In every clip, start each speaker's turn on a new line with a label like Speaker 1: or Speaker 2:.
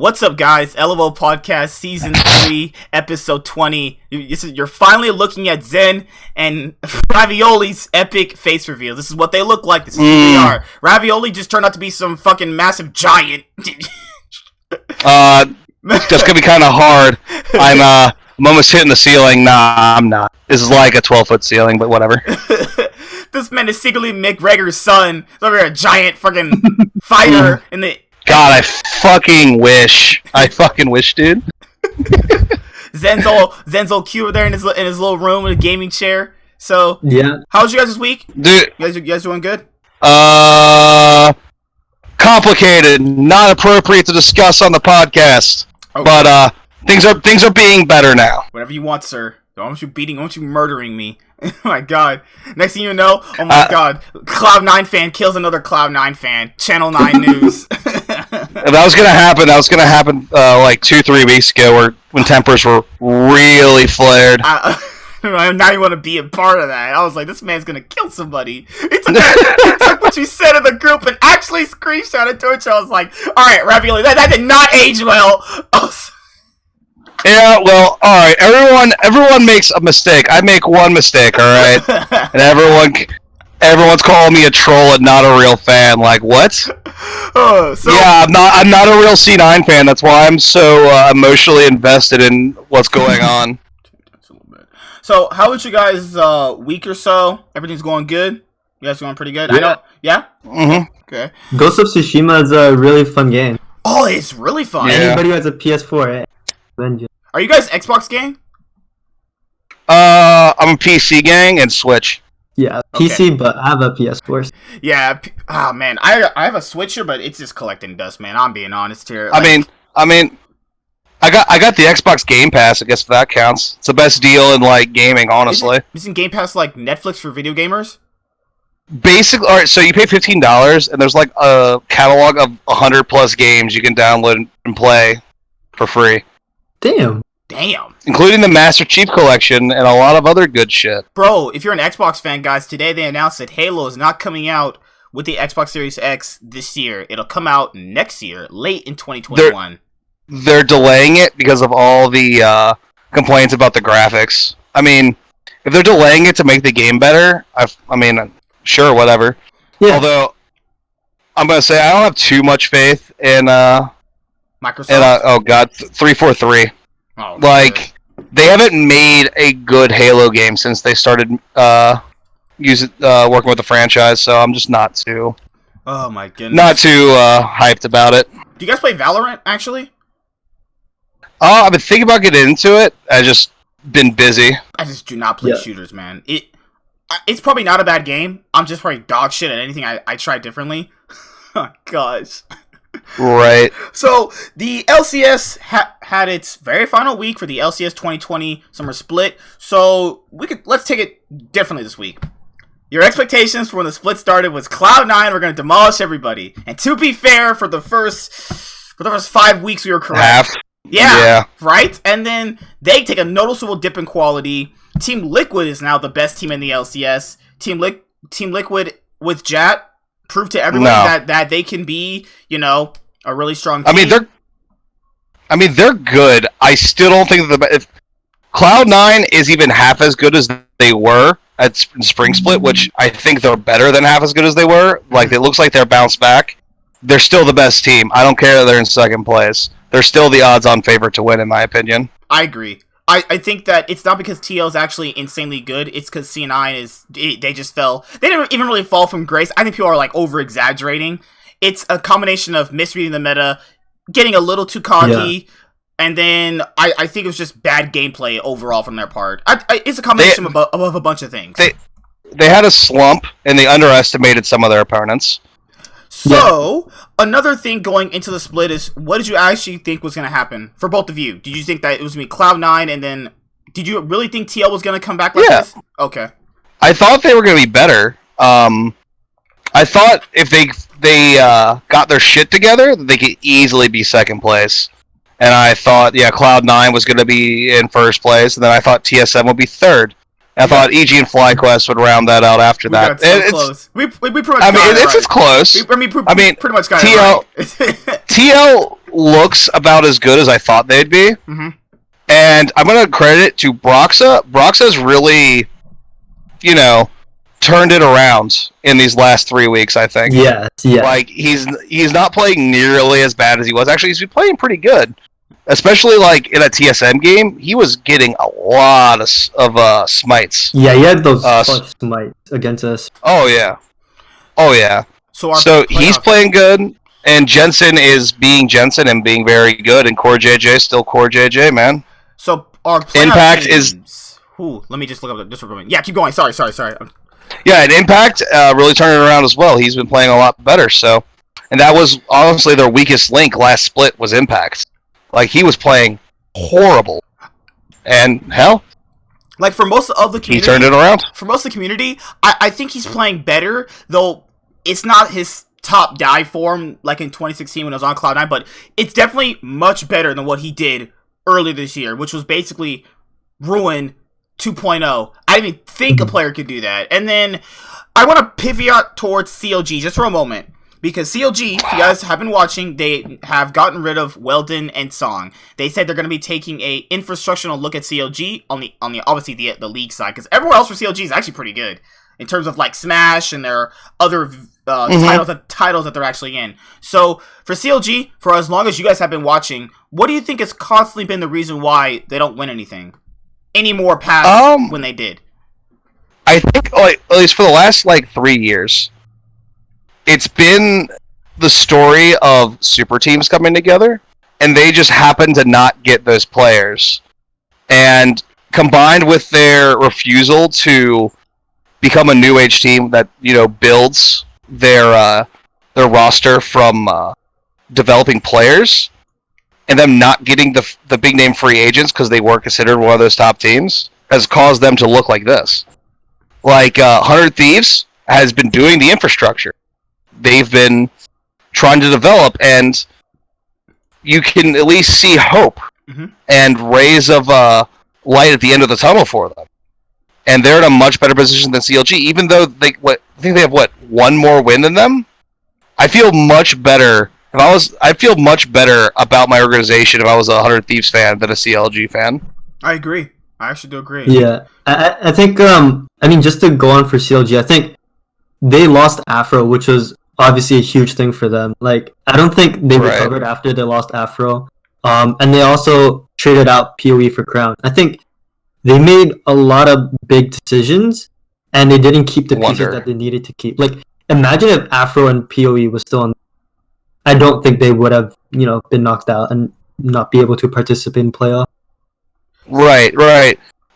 Speaker 1: What's up, guys? LOL Podcast Season 3, Episode 20. You're finally looking at Zen and Ravioli's epic face reveal. This is what they look like. This is who they are. Ravioli just turned out to be some fucking massive giant.
Speaker 2: That's gonna be kind of hard. I'm almost hitting the ceiling. Nah, I'm not. This is like a 12-foot ceiling, but whatever.
Speaker 1: This man is secretly McGregor's son. He's over here, a giant fucking fighter in the...
Speaker 2: God, I fucking wish, dude.
Speaker 1: Zen's cute over there in his little room with a gaming chair. So,
Speaker 3: yeah.
Speaker 1: How was you guys this week?
Speaker 2: Dude,
Speaker 1: You guys doing good?
Speaker 2: Complicated, not appropriate to discuss on the podcast. Okay. But things are being better now.
Speaker 1: Whatever you want, sir. Don't want you murdering me. Oh my god. Next thing you know, oh my god, Cloud9 fan kills another Cloud9 fan. Channel 9 News.
Speaker 2: That was gonna happen like 2-3 weeks ago when tempers were really flared.
Speaker 1: Now you want to be a part of that. I was like, this man's gonna kill somebody. He took what you said in the group and actually screenshot it to it. I was like, alright, Ravioli, that did not age well.
Speaker 2: Yeah, well, alright, everyone makes a mistake. I make one mistake, alright? And everyone's calling me a troll and not a real fan. Like, what? Yeah, I'm not a real C9 fan. That's why I'm so emotionally invested in what's going on.
Speaker 1: So, how was you guys week or so? Everything's going good? You guys going pretty good?
Speaker 3: Yeah.
Speaker 1: Yeah?
Speaker 2: Mm-hmm.
Speaker 1: Okay.
Speaker 3: Ghost of Tsushima is a really fun game.
Speaker 1: Oh, it's really fun.
Speaker 2: Yeah.
Speaker 3: Anybody who has a PS4,
Speaker 1: Are you guys Xbox gang?
Speaker 2: I'm a PC gang and Switch.
Speaker 3: Yeah, PC, but I have a PS4.
Speaker 1: Yeah. Oh man, I have a Switch here, but it's just collecting dust, man. I'm being honest here.
Speaker 2: I mean, I got the Xbox Game Pass. I guess if that counts, it's the best deal in like gaming, honestly.
Speaker 1: Isn't Game Pass like Netflix for video gamers?
Speaker 2: Basically, all right. So you pay $15, and there's like a catalog of 100+ games you can download and play for free.
Speaker 3: Damn.
Speaker 2: Including the Master Chief Collection and a lot of other good shit.
Speaker 1: Bro, if you're an Xbox fan, guys, today they announced that Halo is not coming out with the Xbox Series X this year. It'll come out next year, late in 2021.
Speaker 2: They're delaying it because of all the complaints about the graphics. I mean, if they're delaying it to make the game better, I mean, sure, whatever.
Speaker 3: Yeah.
Speaker 2: Although, I'm going to say I don't have too much faith in...
Speaker 1: Microsoft?
Speaker 2: oh god, 343.
Speaker 1: Oh,
Speaker 2: like, they haven't made a good Halo game since they started working with the franchise, so I'm just not too...
Speaker 1: Oh my goodness.
Speaker 2: Not too hyped about it.
Speaker 1: Do you guys play Valorant, actually?
Speaker 2: I've been thinking about getting into it. I've just been busy.
Speaker 1: I just do not play shooters, man. It's probably not a bad game. I'm just probably dog shit at anything I try differently. Oh, gosh.
Speaker 2: Right.
Speaker 1: So, the LCS had its very final week for the LCS 2020 Summer Split. So, let's take it differently this week. Your expectations for when the split started was Cloud9 were going to demolish everybody. And to be fair, for the first 5 weeks, we were correct.
Speaker 2: Half.
Speaker 1: Yeah, right? And then they take a noticeable dip in quality. Team Liquid is now the best team in the LCS. Team Liquid with Jat proved to everyone that they can be, a really strong team.
Speaker 2: They're good. I still don't think that if Cloud9 is even half as good as they were at Spring Split, which I think they're better than half as good as they were. Like, it looks like they're bounced back. They're still the best team. I don't care that they're in second place. They're still the odds-on favorite to win, in my opinion.
Speaker 1: I agree. I think that it's not because TL is actually insanely good. It's because C9 they just fell. They didn't even really fall from grace. I think people are like over-exaggerating. It's a combination of misreading the meta, getting a little too cocky, and then I think it was just bad gameplay overall from their part. It's a combination of a bunch of things.
Speaker 2: They had a slump, and they underestimated some of their opponents.
Speaker 1: So, another thing going into the split is, what did you actually think was going to happen for both of you? Did you think that it was going to be Cloud9, and then, did you really think TL was going to come back like this? Okay. I
Speaker 2: thought they were going to be better. I thought if they got their shit together, they could easily be second place. And I thought, Cloud9 was going to be in first place, and then I thought TSM would be third. I thought EG and Flyquest would round that out after that.
Speaker 1: It's close. We pretty much
Speaker 2: it's close.
Speaker 1: pretty much got
Speaker 2: TL,
Speaker 1: it right.
Speaker 2: TL looks about as good as I thought they'd be.
Speaker 1: Mm-hmm.
Speaker 2: And I'm going to credit it to Broxa. Broxa's really, turned it around in these last 3 weeks, I think.
Speaker 3: Yeah.
Speaker 2: Like, he's not playing nearly as bad as he was. Actually, he's been playing pretty good. Especially, like, in a TSM game, he was getting a lot of smites.
Speaker 3: Yeah, he had those clutch smites against us.
Speaker 2: Oh, yeah. So he's playing good, and Jensen is being Jensen and being very good, and Core JJ still Core JJ, man.
Speaker 1: So our
Speaker 2: Impact
Speaker 1: teams,
Speaker 2: is...
Speaker 1: let me just look up this for a minute. Yeah, keep going. Sorry.
Speaker 2: Yeah, and Impact really turned it around as well. He's been playing a lot better, so... And that was, honestly, their weakest link last split was Impact. Like, he was playing horrible. And, hell...
Speaker 1: Like, for most of the community...
Speaker 2: He turned it around.
Speaker 1: For most of the community, I think he's playing better, though it's not his top dive form like in 2016 when it was on Cloud9, but it's definitely much better than what he did earlier this year, which was basically Ruin 2.0. I didn't even think a player could do that. And then I want to pivot towards CLG just for a moment. Because CLG, if you guys have been watching, they have gotten rid of Weldon and Song. They said they're going to be taking a infrastructural look at CLG on the obviously the league side, because everywhere else for CLG is actually pretty good in terms of like Smash and their other titles that they're actually in. So for CLG, for as long as you guys have been watching, what do you think has constantly been the reason why they don't win anything anymore past when they did?
Speaker 2: I think, like, at least for the last 3 years, it's been the story of super teams coming together, and they just happen to not get those players. And combined with their refusal to become a new age team that, builds their roster from developing players, and them not getting the big name free agents because they weren't considered one of those top teams, has caused them to look like this. Like, 100 Thieves has been doing the infrastructure. They've been trying to develop, and you can at least see hope and rays of light at the end of the tunnel for them. And they're in a much better position than CLG, even though I think they have one more win than them. I feel much better. I feel much better about my organization if I was a 100 Thieves fan than a CLG fan.
Speaker 1: I agree. I actually do agree.
Speaker 3: Yeah, I think. Just to go on for CLG, I think they lost Afro, which was obviously a huge thing for them. Like, I don't think they recovered after they lost Afro. And they also traded out PoE for Crown. I think they made a lot of big decisions, and they didn't keep the pieces that they needed to keep. Like, imagine if Afro and PoE was still on. I don't think they would have, been knocked out and not be able to participate in playoff.
Speaker 2: Right.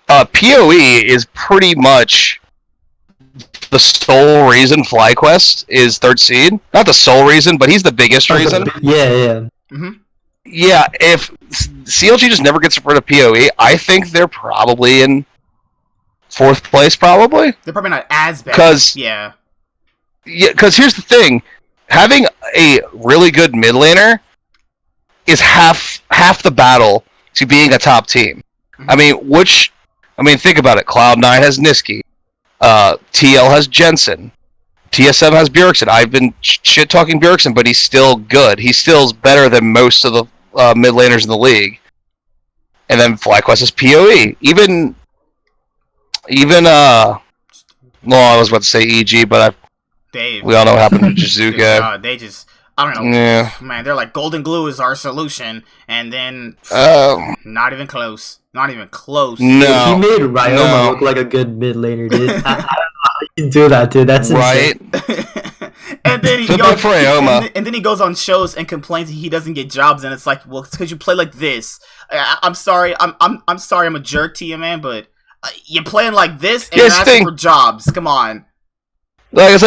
Speaker 2: PoE is pretty much the sole reason Flyquest is third seed. Not the sole reason, but he's the biggest reason.
Speaker 3: Yeah.
Speaker 1: Mm-hmm.
Speaker 2: Yeah, if CLG just never gets rid of PoE, I think they're probably in 4th place, probably.
Speaker 1: They're probably not as bad.
Speaker 2: Because here's the thing. Having a really good mid laner is half the battle to being a top team. Mm-hmm. Think about it. Cloud9 has Niski. TL has Jensen. TSM has Bjergsen. I've been shit-talking Bjergsen, but he's still good. He still's better than most of the mid laners in the league. And then Flyquest is PoE. Even I was about to say EG, but we all know what happened to Jizuka.
Speaker 1: They just, I don't know.
Speaker 2: Yeah.
Speaker 1: Man, they're like, golden glue is our solution, and then not even close. Not even close.
Speaker 3: No. He made Ryoma look like a good mid laner, dude. I don't know how you can do that, dude. That's insane.
Speaker 1: And then he goes on shows and complains he doesn't get jobs, and it's like, well, it's because you play like this. I'm sorry, I'm sorry, I'm a jerk to you, man, but you're playing like this and you're asking for jobs. Come on.
Speaker 2: You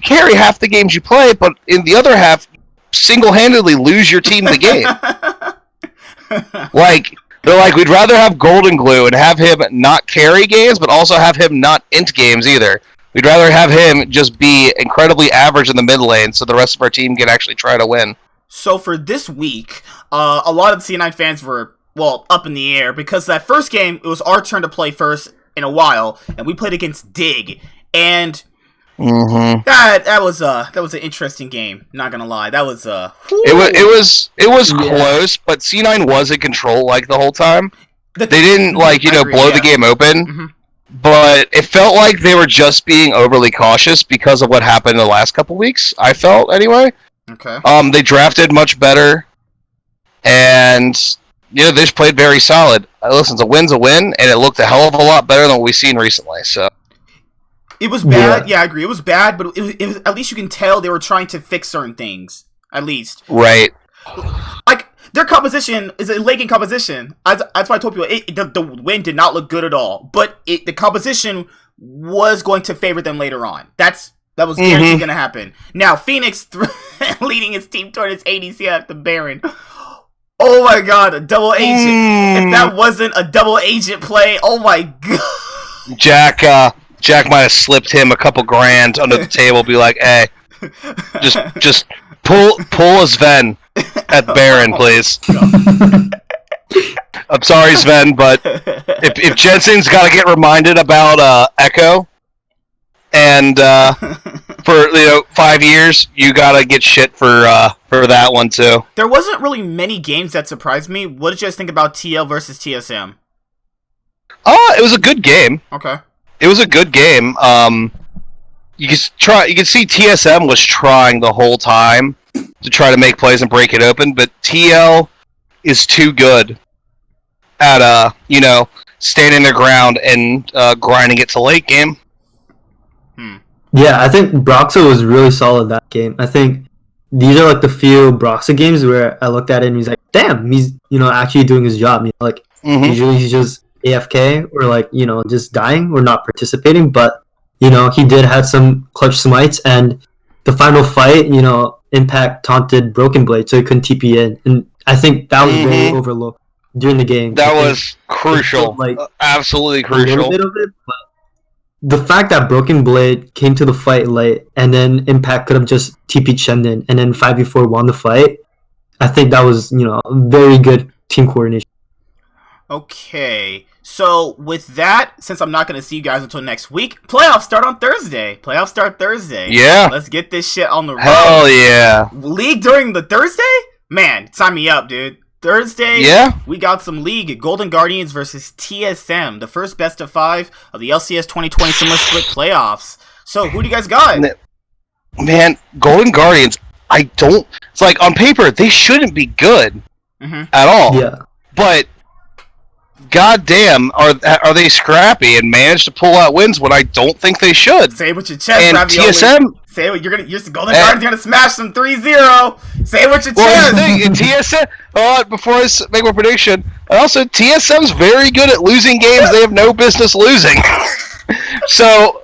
Speaker 2: carry half the games you play, but in the other half, single-handedly lose your team the game. They're like, we'd rather have Golden Glue and have him not carry games, but also have him not int games either. We'd rather have him just be incredibly average in the mid lane, so the rest of our team can actually try to win.
Speaker 1: So for this week, a lot of the C9 fans were, up in the air, because that first game, it was our turn to play first in a while, and we played against Dig. And
Speaker 2: Mm-hmm.
Speaker 1: That was an interesting game. Not gonna lie, that was
Speaker 2: It was close, but C9 was in control like the whole time. They didn't blow the game open.
Speaker 1: Mm-hmm.
Speaker 2: But it felt like they were just being overly cautious because of what happened in the last couple weeks. I felt anyway.
Speaker 1: Okay.
Speaker 2: They drafted much better, and they just played very solid. Listen, a win's a win, and it looked a hell of a lot better than what we've seen recently. So
Speaker 1: it was bad. Yeah, I agree. It was bad, but it was, at least you can tell they were trying to fix certain things. At least,
Speaker 2: right.
Speaker 1: Like their composition is a lagging composition. That's why I told people the win did not look good at all. But the composition was going to favor them later on. That was guaranteed going to happen. Now Phoenix leading its team toward its ADC at the Baron. Oh my god, a double agent! If that wasn't a double agent play, oh my god.
Speaker 2: Jack might have slipped him a couple grand under the table. Be like, hey, just pull a Sven at Baron, please. I'm sorry, Sven, but if Jensen's got to get reminded about Echo, and for 5 years, you got to get shit for that one too.
Speaker 1: There wasn't really many games that surprised me. What did you guys think about TL versus TSM?
Speaker 2: It was a good game.
Speaker 1: Okay.
Speaker 2: It was a good game. You can see TSM was trying the whole time to try to make plays and break it open, but TL is too good at standing their ground and grinding it to late game.
Speaker 3: Yeah, I think Broxa was really solid that game. I think these are like the few Broxa games where I looked at it and he's like, damn, he's actually doing his job. Usually he's just AFK or just dying or not participating, but he did have some clutch smites, and the final fight, Impact taunted Broken Blade so he couldn't TP in, and I think that was very overlooked during the game.
Speaker 2: That was crucial, absolutely crucial.
Speaker 3: A little bit of it, but the fact that Broken Blade came to the fight late, and then Impact could have just TP'd Shendon, and then 5v4 won the fight, I think that was very good team coordination.
Speaker 1: Okay. So, with that, since I'm not going to see you guys until next week, playoffs start on Thursday.
Speaker 2: Yeah.
Speaker 1: Let's get this shit on the road.
Speaker 2: Hell yeah.
Speaker 1: League during the Thursday? Man, sign me up, dude. Thursday, we got some League. Golden Guardians versus TSM, the first best of 5 of the LCS 2020 Summer Split playoffs. So, who do you guys got?
Speaker 2: Man, Golden Guardians, it's like, on paper, they shouldn't be good at all.
Speaker 3: Yeah.
Speaker 2: But goddamn, are they scrappy and manage to pull out wins when I don't think they should?
Speaker 1: Say it with your chest,
Speaker 2: and
Speaker 1: Ravioli.
Speaker 2: TSM.
Speaker 1: Say what you're Golden Guardians are gonna smash them 3-0. Say it with your chest.
Speaker 2: Well, the thing, TSM. Before I make my prediction, also TSM's very good at losing games they have no business losing. So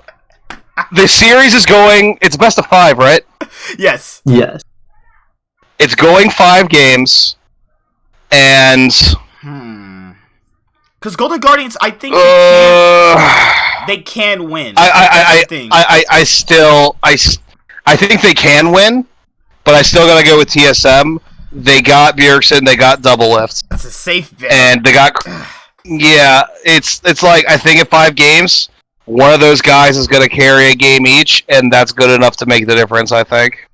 Speaker 2: the series is going. It's best of 5, right?
Speaker 1: Yes.
Speaker 2: It's going 5 games, and.
Speaker 1: Because Golden Guardians, I think they can win.
Speaker 2: I think they can win, but I still gotta go with TSM. They got Bjergsen, they got Double Lift.
Speaker 1: That's a safe bet.
Speaker 2: And they got it's like I think in 5 games, one of those guys is gonna carry a game each, and that's good enough to make the difference, I think.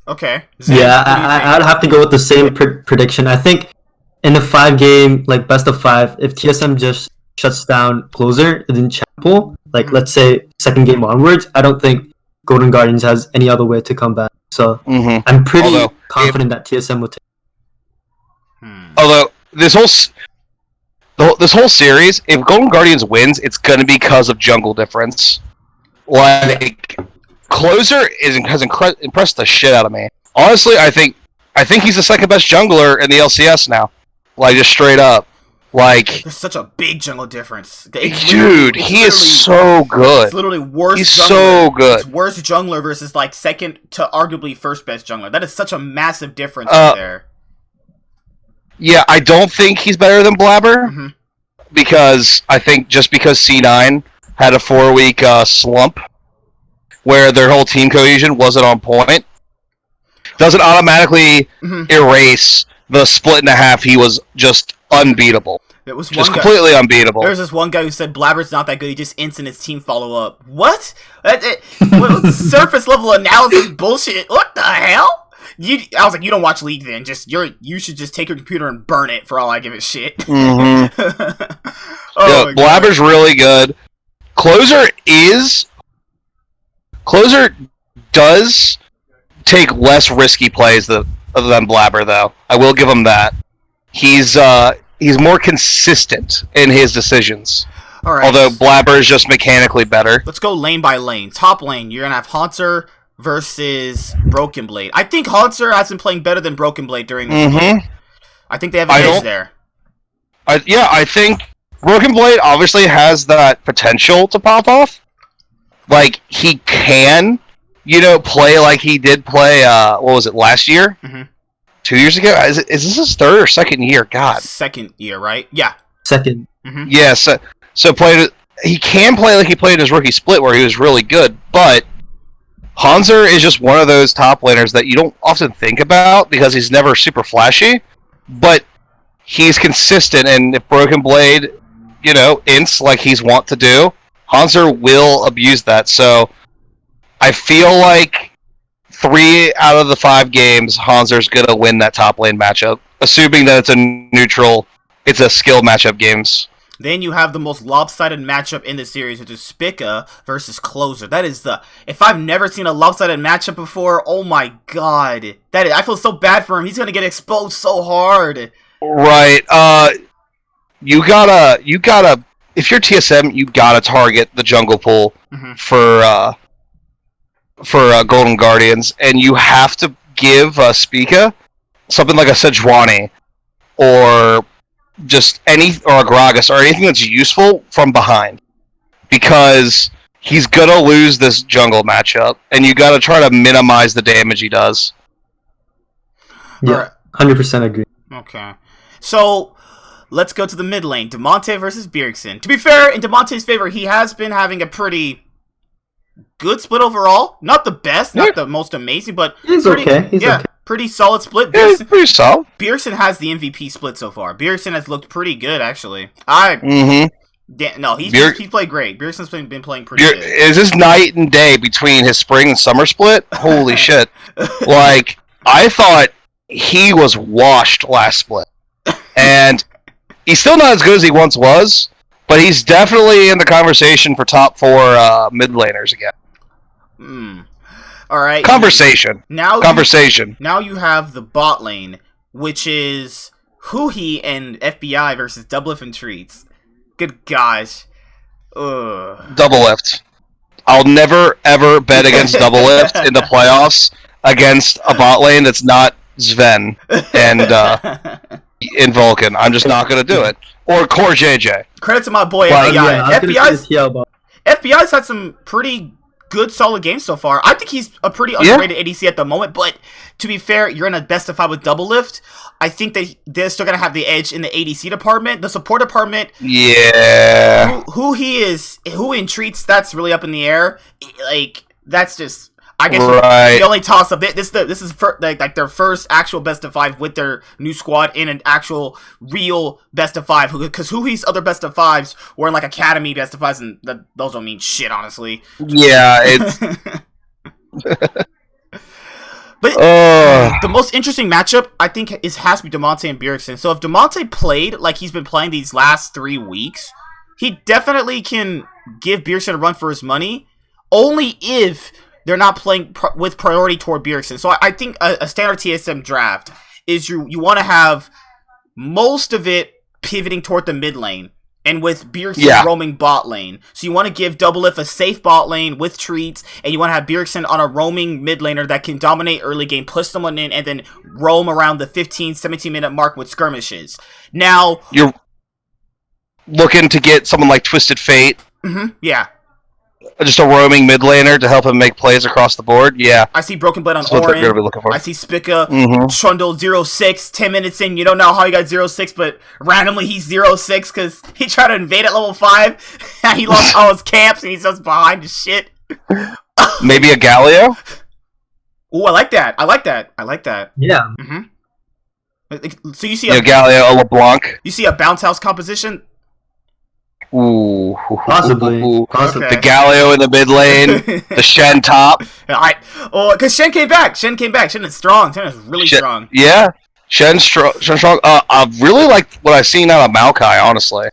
Speaker 1: Okay.
Speaker 3: Yeah, I'd have to go with the same prediction. I think in the 5-game, best of 5, if TSM just shuts down Closer and then Chapel, let's say second game onwards, I don't think Golden Guardians has any other way to come back. So I'm pretty confident that TSM will take.
Speaker 2: Although this whole series, if Golden Guardians wins, it's gonna be because of jungle difference. Closer has impressed the shit out of me. Honestly, I think he's the second best jungler in the LCS now. Just straight up.
Speaker 1: There's such a big jungle difference.
Speaker 2: Dude, he is so good.
Speaker 1: It's literally worse.
Speaker 2: He's jungler. So good.
Speaker 1: It's worse jungler versus second to arguably first best jungler. That is such a massive difference right there.
Speaker 2: Yeah, I don't think he's better than Blabber because I think just because C9 had a 4-week slump where their whole team cohesion wasn't on point, doesn't automatically erase the split and a half. He was just unbeatable.
Speaker 1: There was
Speaker 2: just
Speaker 1: one
Speaker 2: completely unbeatable.
Speaker 1: There was this one guy who said Blabber's not that good. He just ints in his team follow up. What? Surface level analysis bullshit. What the hell? I was like, you don't watch League then. You should just take your computer and burn it for all I give a shit.
Speaker 2: Yeah, Blabber's really good. Closer does take less risky plays than Blabber, though. I will give him that. He's more consistent in his decisions.
Speaker 1: All right.
Speaker 2: Although Blabber is just mechanically better.
Speaker 1: Let's go lane by lane. Top lane, you're gonna have Haunter versus Broken Blade. I think Haunter has been playing better than Broken Blade during this game. I think they have an edge there.
Speaker 2: I think Broken Blade obviously has that potential to pop off. Like, he can, play like he did play, what was it, last year? 2 years ago? Is this his third or second year? God.
Speaker 1: Second year, right? Yeah.
Speaker 3: Second.
Speaker 2: Yeah, so he can play like he played in his rookie split where he was really good, but Hanser is just one of those top laners that you don't often think about because he's never super flashy, but he's consistent, and if Broken Blade, ints like he's wont to do, Hanser will abuse that. So I feel like 3 out of the 5 games, Hanser's going to win that top lane matchup, assuming that it's a neutral, it's a skill matchup games.
Speaker 1: Then you have the most lopsided matchup in the series, which is Spica versus Closer. That is if I've never seen a lopsided matchup before, oh my god. I feel so bad for him. He's going to get exposed so hard.
Speaker 2: Right. You gotta, if you're TSM, you gotta target the jungle pool for Golden Guardians, and you have to give Spica something like a Sejuani or just or a Gragas or anything that's useful from behind, because he's gonna lose this jungle matchup, and you gotta try to minimize the damage he does.
Speaker 3: Yeah, 100% agree.
Speaker 1: Okay, so let's go to the mid lane. Demonte versus Bjergsen. To be fair, in Demonte's favor, he has been having a pretty good split overall. Not the best, not the most amazing, but
Speaker 3: he's okay. He's okay.
Speaker 1: Pretty solid split.
Speaker 2: Yeah, he's pretty solid.
Speaker 1: Bjergsen has the MVP split so far. Bjergsen has looked pretty good, actually. He's played great. Bjergsen's been playing pretty good.
Speaker 2: Is this night and day between his spring and summer split? Holy shit. Like, I thought he was washed last split. And he's still not as good as he once was, but he's definitely in the conversation for top 4 mid laners again.
Speaker 1: All right.
Speaker 2: Conversation. Now
Speaker 1: you have the bot lane, which is Huni and FBI versus Doublelift and Treats. Good gosh.
Speaker 2: Doublelift. I'll never ever bet against Doublelift in the playoffs against a bot lane that's not Sven and in Vulcan. I'm just not going to do it. Or Core JJ.
Speaker 1: Credit to my boy FBI. FBI's had some pretty good, solid games so far. I think he's a pretty underrated ADC at the moment, but to be fair, you're in a best of 5 with Doublelift. I think that they're still going to have the edge in the ADC department. The support department, who in Treats, that's really up in the air. Like, that's just, I guess, the only toss-up. This is like their first actual best of 5 with their new squad in an actual real best of 5. Because Hui's other best of 5s were in like academy best of 5s, and those don't mean shit, honestly.
Speaker 2: Yeah, it's.
Speaker 1: But the most interesting matchup, I think, has to be Demonte and Bjergsen. So if Demonte played like he's been playing these last 3 weeks, he definitely can give Bjergsen a run for his money. Only if they're not playing with priority toward Bjergsen. So I think a standard TSM draft is you want to have most of it pivoting toward the mid lane, and with Bjergsen roaming bot lane. So you want to give Doublelift a safe bot lane with Treats, and you want to have Bjergsen on a roaming mid laner that can dominate early game, push someone in, and then roam around the 15-17 minute mark with skirmishes. Now
Speaker 2: you're looking to get someone like Twisted Fate.
Speaker 1: Yeah.
Speaker 2: Just a roaming mid laner to help him make plays across the board. Yeah,
Speaker 1: I see Broken Blade on Orin. I see Spica, Trundle 0-6, 10 minutes in. You don't know how he got 0-6, but randomly he's 0-6 because he tried to invade at level 5. And he lost all his camps and he's just behind his shit.
Speaker 2: Maybe a Galio?
Speaker 1: Ooh, I like that.
Speaker 3: Yeah.
Speaker 1: So you see
Speaker 2: Galio, LeBlanc.
Speaker 1: You see a bounce house composition.
Speaker 3: Possibly.
Speaker 1: Okay.
Speaker 2: The Galio in the mid lane, the Shen top.
Speaker 1: Because Shen came back. Shen is strong. Shen is really strong.
Speaker 2: Yeah, Shen's strong. I really like what I've seen out of Maokai, honestly.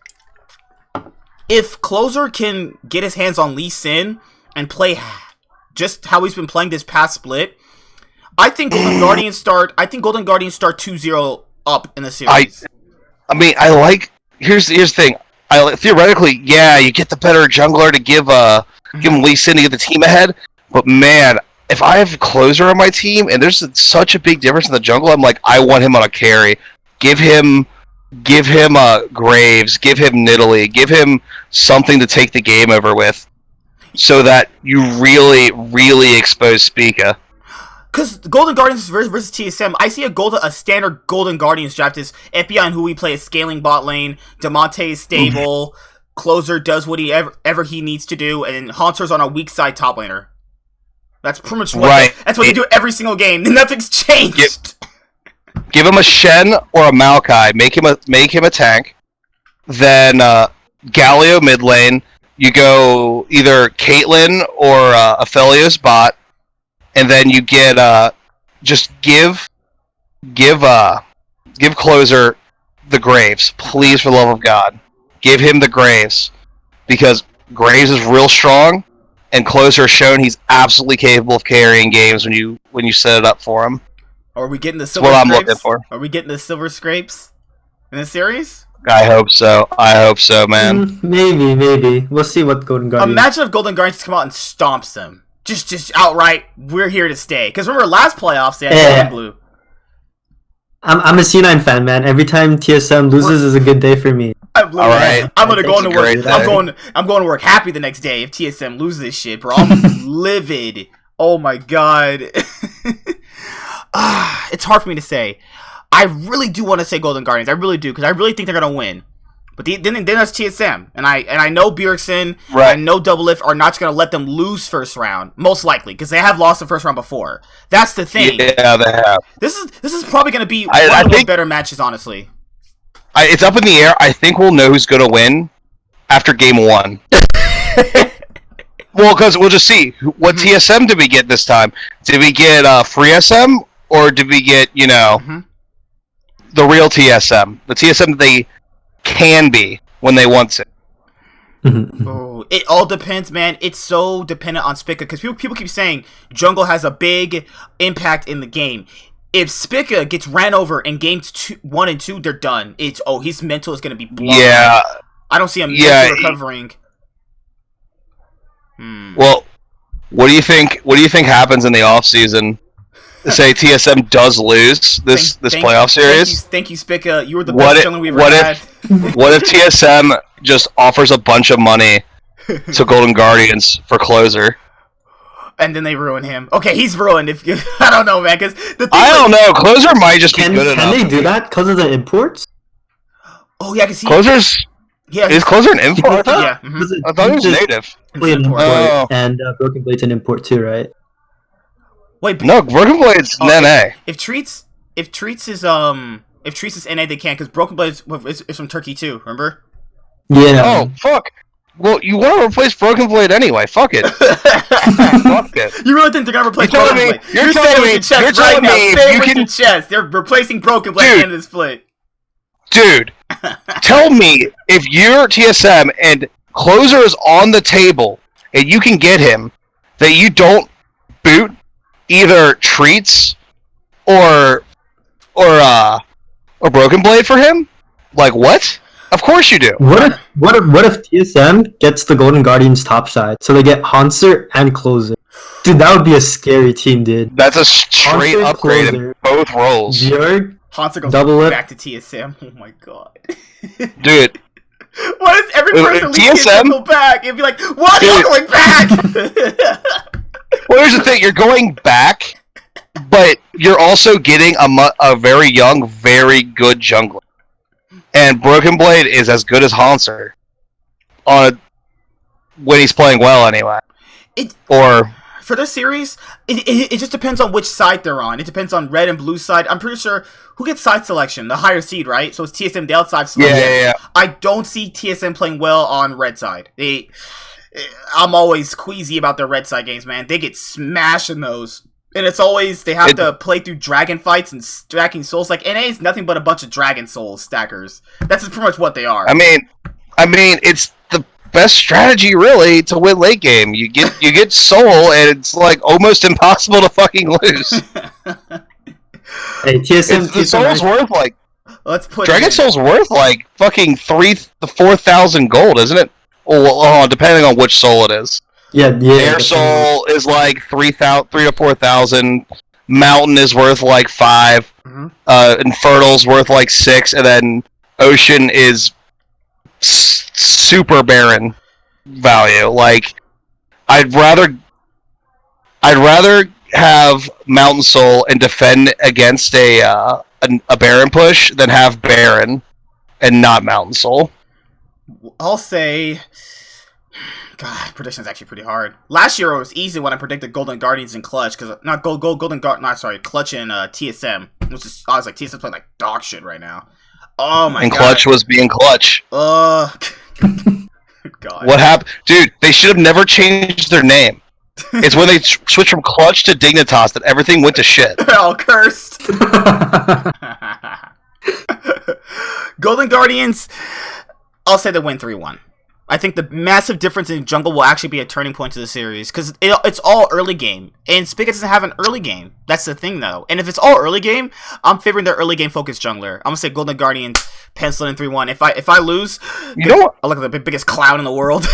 Speaker 1: If Closer can get his hands on Lee Sin and play just how he's been playing this past split, I think Golden Guardians start 2-0 up in the series.
Speaker 2: I mean, I like. Here's the thing. Theoretically, yeah, you get the better jungler to give him Lee Sin to get the team ahead. But man, if I have a Closer on my team and there's such a big difference in the jungle, I'm like, I want him on a carry. Give him Graves, give him Nidalee, give him something to take the game over with, so that you really, really expose Spica.
Speaker 1: Because Golden Guardians versus TSM, I see a standard Golden Guardians draft is FBI and Huni play a scaling bot lane, Damonte is stable, Closer does what ever he needs to do, and Haunter's on a weak side top laner. That's pretty much what they do every single game. Nothing's changed.
Speaker 2: Give him a Shen or a Maokai. Make him a tank. Then Galio mid lane. You go either Caitlyn or Aphelios bot. And then you get just give Closer the Graves, please, for the love of God. Give him the Graves, because Graves is real strong, and Closer has shown he's absolutely capable of carrying games when you set it up for him.
Speaker 1: Are we getting the silver
Speaker 2: scrapes?
Speaker 1: That's
Speaker 2: what I'm looking for.
Speaker 1: Are we getting the silver scrapes in the series?
Speaker 2: I hope so, man.
Speaker 3: Maybe. We'll see what Golden Guardians...
Speaker 1: Imagine if Golden Guardians come out and stomps them. Just outright, we're here to stay. Because remember, last playoffs, they had blue.
Speaker 3: I'm a C9 fan, man. Every time TSM loses is a good day for me.
Speaker 1: I'm gonna go into work. I'm going to work happy the next day if TSM loses this shit, bro. I'm livid. Oh my god. It's hard for me to say. I really do want to say Golden Guardians. I really do, because I really think they're gonna win. But then there's TSM, and I know Bjergsen, I know Doublelift are not going to let them lose first round, most likely, because they have lost the first round before. That's the thing.
Speaker 2: Yeah, they have.
Speaker 1: This is probably going to be one of the better matches, honestly.
Speaker 2: It's up in the air. I think we'll know who's going to win after game 1. Well, because we'll just see. What TSM did we get this time? Did we get free SM, or did we get, the real TSM? The TSM that they can be when they want to.
Speaker 1: Oh, it all depends, man. It's so dependent on Spica, because people keep saying jungle has a big impact in the game. If Spica gets ran over in games 1 and 2, they're done. His mental is going to be blown.
Speaker 2: Yeah.
Speaker 1: I don't see him recovering.
Speaker 2: Well, what do you think happens in the off season? Say TSM does lose this playoff series.
Speaker 1: Thank you, Spica. You were the best jungler we've ever had.
Speaker 2: What if TSM just offers a bunch of money to Golden Guardians for Closer?
Speaker 1: And then they ruin him. Okay, he's ruined. I don't know, man.
Speaker 2: I don't know. Closer might just be good enough.
Speaker 3: Can they do that because of the imports?
Speaker 1: Oh yeah, I can see.
Speaker 2: Is Closer an import?
Speaker 1: Yeah.
Speaker 2: I thought he was native.
Speaker 3: And Broken Blade's an import too, right?
Speaker 1: Wait,
Speaker 2: no, Broken Blade's NA.
Speaker 1: If Treats is NA, they can, because Broken Blade is from Turkey too. Remember?
Speaker 3: Yeah.
Speaker 2: Oh fuck. Well, you want to replace Broken Blade anyway. Fuck it. Fuck it.
Speaker 1: You really think they're gonna replace Broken Blade?
Speaker 2: You're telling me
Speaker 1: you can chest. They're replacing Broken Blade at the end of this split.
Speaker 2: Dude, tell me if you're TSM and Closer is on the table and you can get him, that you don't boot either Treats or Broken Blade for him? Like what? Of course you do.
Speaker 3: What if TSM gets the Golden Guardians top side, so they get Hanser and Closer? Dude, that would be a scary team, dude.
Speaker 2: That's a straight Hanser, upgrade in both roles.
Speaker 3: Bjerg,
Speaker 1: Hanser goes back to TSM. Oh my god.
Speaker 2: Dude.
Speaker 1: What if every person leaves TSM go back? It'd be like, what? You're going back!
Speaker 2: Well, here's the thing. You're going back, but you're also getting a very young, very good jungler. And Broken Blade is as good as Hanser when he's playing well, anyway.
Speaker 1: for this series, it just depends on which side they're on. It depends on red and blue side. I'm pretty sure who gets side selection, the higher seed, right? So it's TSM the outside selection.
Speaker 2: Yeah.
Speaker 1: I don't see TSM playing well on red side. I'm always queasy about their red side games, man. They get smashed in those. And it's always, they have to play through dragon fights and stacking souls. Like, NA is nothing but a bunch of dragon soul stackers. That's pretty much what they are.
Speaker 2: I mean, it's the best strategy, really, to win late game. You get soul, and it's, like, almost impossible to fucking lose.
Speaker 3: Hey, TSM,
Speaker 2: the soul's worth, like...
Speaker 1: Let's put
Speaker 2: Dragon Soul's worth, like, fucking 3,000 to 4,000 gold, isn't it? Well, depending on which soul it is.
Speaker 3: Yeah.
Speaker 2: Air Soul is like 3,000 to 4,000. Mountain is worth like 5.
Speaker 1: Mm-hmm.
Speaker 2: Infernal's worth like 6, and then Ocean is super barren value. Like, I'd rather have Mountain Soul and defend against a Baron push than have Baron and not Mountain Soul.
Speaker 1: I'll say... God, prediction's actually pretty hard. Last year it was easy when I predicted Golden Guardians and Clutch, because not Golden Guard, not sorry, Clutch and TSM. Which is, I was like, TSM's playing like dog shit right now. Oh my god.
Speaker 2: And Clutch was being Clutch.
Speaker 1: God.
Speaker 2: What happened, dude? They should have never changed their name. It's when they switched from Clutch to Dignitas that everything went to shit.
Speaker 1: They're all cursed. Golden Guardians, I'll say they win 3-1. I think the massive difference in jungle will actually be a turning point to the series, because it's all early game, and Spigot doesn't have an early game. That's the thing, though. And if it's all early game, I'm favoring their early game focused jungler. I'm gonna say Golden Guardians pencil in 3-1. If I lose,
Speaker 2: you know what?
Speaker 1: I'll look at the biggest clown in the world.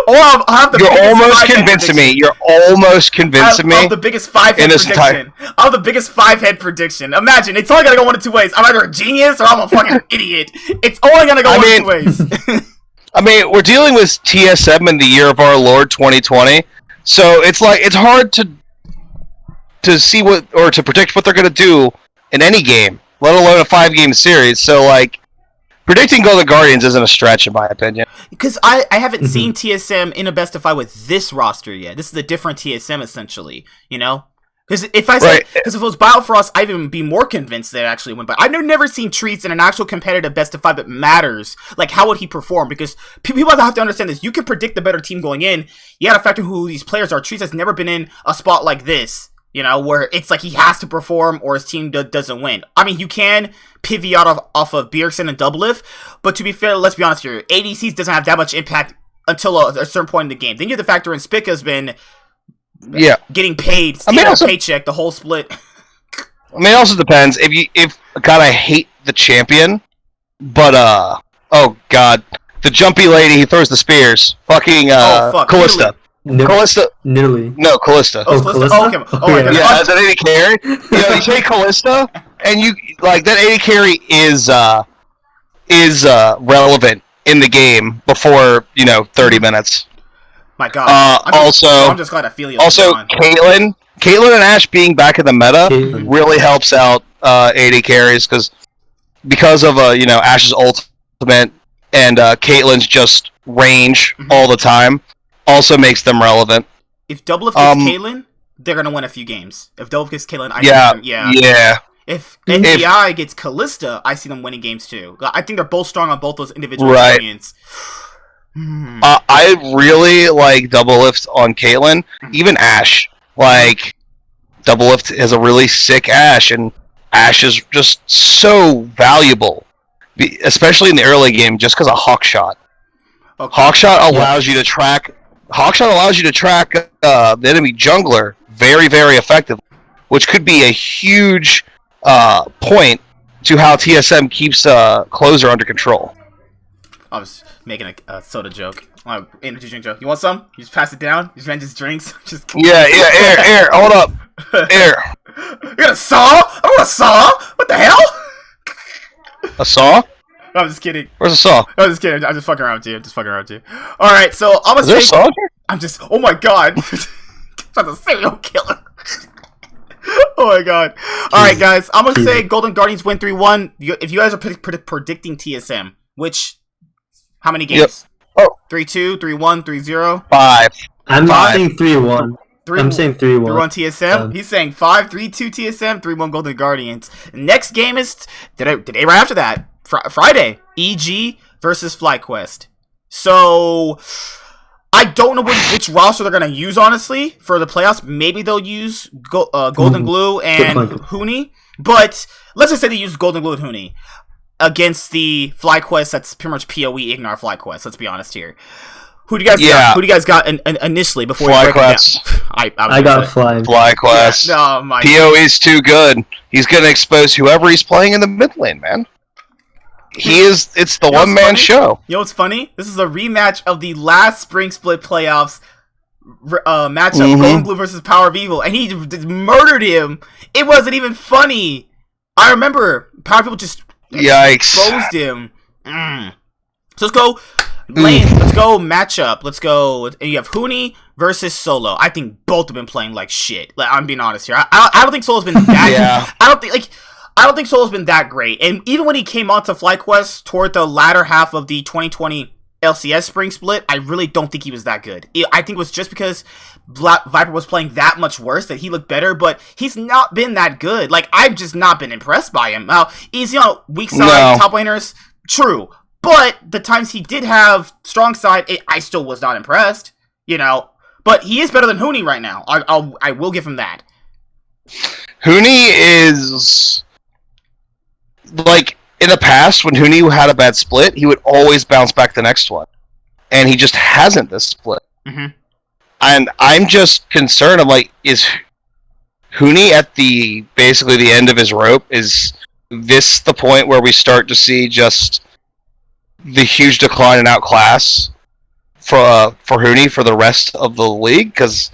Speaker 1: Or I'll have the
Speaker 2: You're almost convincing me. You're almost convincing me.
Speaker 1: I'll have the biggest 5-head prediction. I'll have the biggest 5-head prediction. Imagine, it's only gonna go one of two ways. I'm either a genius or I'm a fucking idiot. It's only gonna go one of two ways.
Speaker 2: I mean, we're dealing with TSM in the year of our Lord 2020, so it's like it's hard to see what or to predict what they're gonna do in any game, let alone a 5-game series. So like, predicting Golden Guardians isn't a stretch in my opinion.
Speaker 1: Because I haven't seen TSM in a best of 5 with this roster yet. This is a different TSM essentially, you know. Because if it was Battle for Us, I'd even be more convinced that it actually went. But I've never seen Treats in an actual competitive best of 5 that matters. Like, how would he perform? Because people have to understand this. You can predict the better team going in. You gotta factor who these players are. Treats has never been in a spot like this, you know, where it's like he has to perform or his team doesn't win. I mean, you can pivot off of Bjergsen and Doublelift, but to be fair, let's be honest here, ADCs doesn't have that much impact until a certain point in the game. Then you have to factor in Spica's been getting paid, paycheck, the whole split.
Speaker 2: I mean, it also depends. If God, I hate the champion, but oh god, the jumpy lady who throws the spears, fucking Callista. Callista.
Speaker 3: Nidalee.
Speaker 2: No, Callista.
Speaker 1: Oh, Callista? Oh, okay. Oh my god.
Speaker 2: Yeah, as an AD carry. You take Callista, and you like that AD carry is relevant in the game before 30 minutes.
Speaker 1: My god. I'm just glad Ophelia.
Speaker 2: Also, Caitlyn and Ashe being back in the meta really helps out AD carries because of Ashe's ultimate and Caitlyn's just range all the time also makes them relevant.
Speaker 1: If Doublelift gets Caitlyn, they're gonna win a few games. If Doublelift gets Caitlyn,
Speaker 2: yeah.
Speaker 1: If NDI gets Callista, I see them winning games too. I think they're both strong on both those individual champions.
Speaker 2: I really like Doublelift on Caitlyn. Even Ashe. Like, Doublelift is a really sick Ashe, and Ashe is just so valuable, especially in the early game, just because of Hawkshot. Okay. Hawkshot allows you to track the enemy jungler very, very effectively, which could be a huge point to how TSM keeps closer under control.
Speaker 1: I was making a soda joke. Energy drink joke. You want some? You just pass it down? You just drinks?
Speaker 2: Air. Hold up. Air.
Speaker 1: You got a saw? I want a saw? What the hell?
Speaker 2: A saw?
Speaker 1: I'm just kidding.
Speaker 2: Where's the saw?
Speaker 1: I'm just kidding. I'm just fucking around with you. Alright, so I'm gonna say...
Speaker 2: Is there a saw here?
Speaker 1: I'm just... Oh my god. That's a serial killer. Oh my god. Alright, guys. I'm gonna say Golden Guardians win 3-1. If you guys are predicting TSM, which... How many games?
Speaker 2: Yep. Oh.
Speaker 1: 3-2, 3-1, 3-0?
Speaker 2: 5.
Speaker 3: I'm
Speaker 2: Five.
Speaker 3: saying 3-1. I'm saying 3-1.
Speaker 1: 3-1 TSM. He's saying 5-3-2 TSM. 3-1 Golden Guardians. Next game is today right after that. Friday. EG versus Flyquest. So I don't know which roster they're gonna use honestly for the playoffs. Maybe they'll use Golden Glue and Huni. But let's just say they use Golden Glue and Huni against the Flyquest. That's pretty much PoE Ignore Flyquest. Let's be honest here. Who do you guys got? Who do you guys got initially before
Speaker 2: Flyquest?
Speaker 3: I got
Speaker 2: Flyquest.
Speaker 1: Yeah, no, my
Speaker 2: PoE's too good. He's gonna expose whoever he's playing in the mid lane, man. It's the one-man show.
Speaker 1: You know what's funny? This is a rematch of the last Spring Split playoffs matchup, Golden Glue versus Power of Evil, and he just murdered him. It wasn't even funny. I remember Power of Evil just exposed him. So let's go lane. Let's go matchup. Let's go. And you have Huni versus Solo. I think both have been playing like shit. Like, I'm being honest here. I don't think Solo's been that. I don't think Solo's been that great. And even when he came onto FlyQuest toward the latter half of the 2020 LCS Spring Split, I really don't think he was that good. I think it was just because Viper was playing that much worse that he looked better, but he's not been that good. Like, I've just not been impressed by him. Now, easy on weak side top laners, true. But the times he did have strong side, I still was not impressed, you know. But he is better than Huni right now. I will give him that.
Speaker 2: Huni is like in the past when Huni had a bad split, he would always bounce back the next one, and he just hasn't this split. And I'm just concerned. I'm like, is Huni at basically the end of his rope? Is this the point where we start to see just the huge decline in outclass for Huni for the rest of the league? Because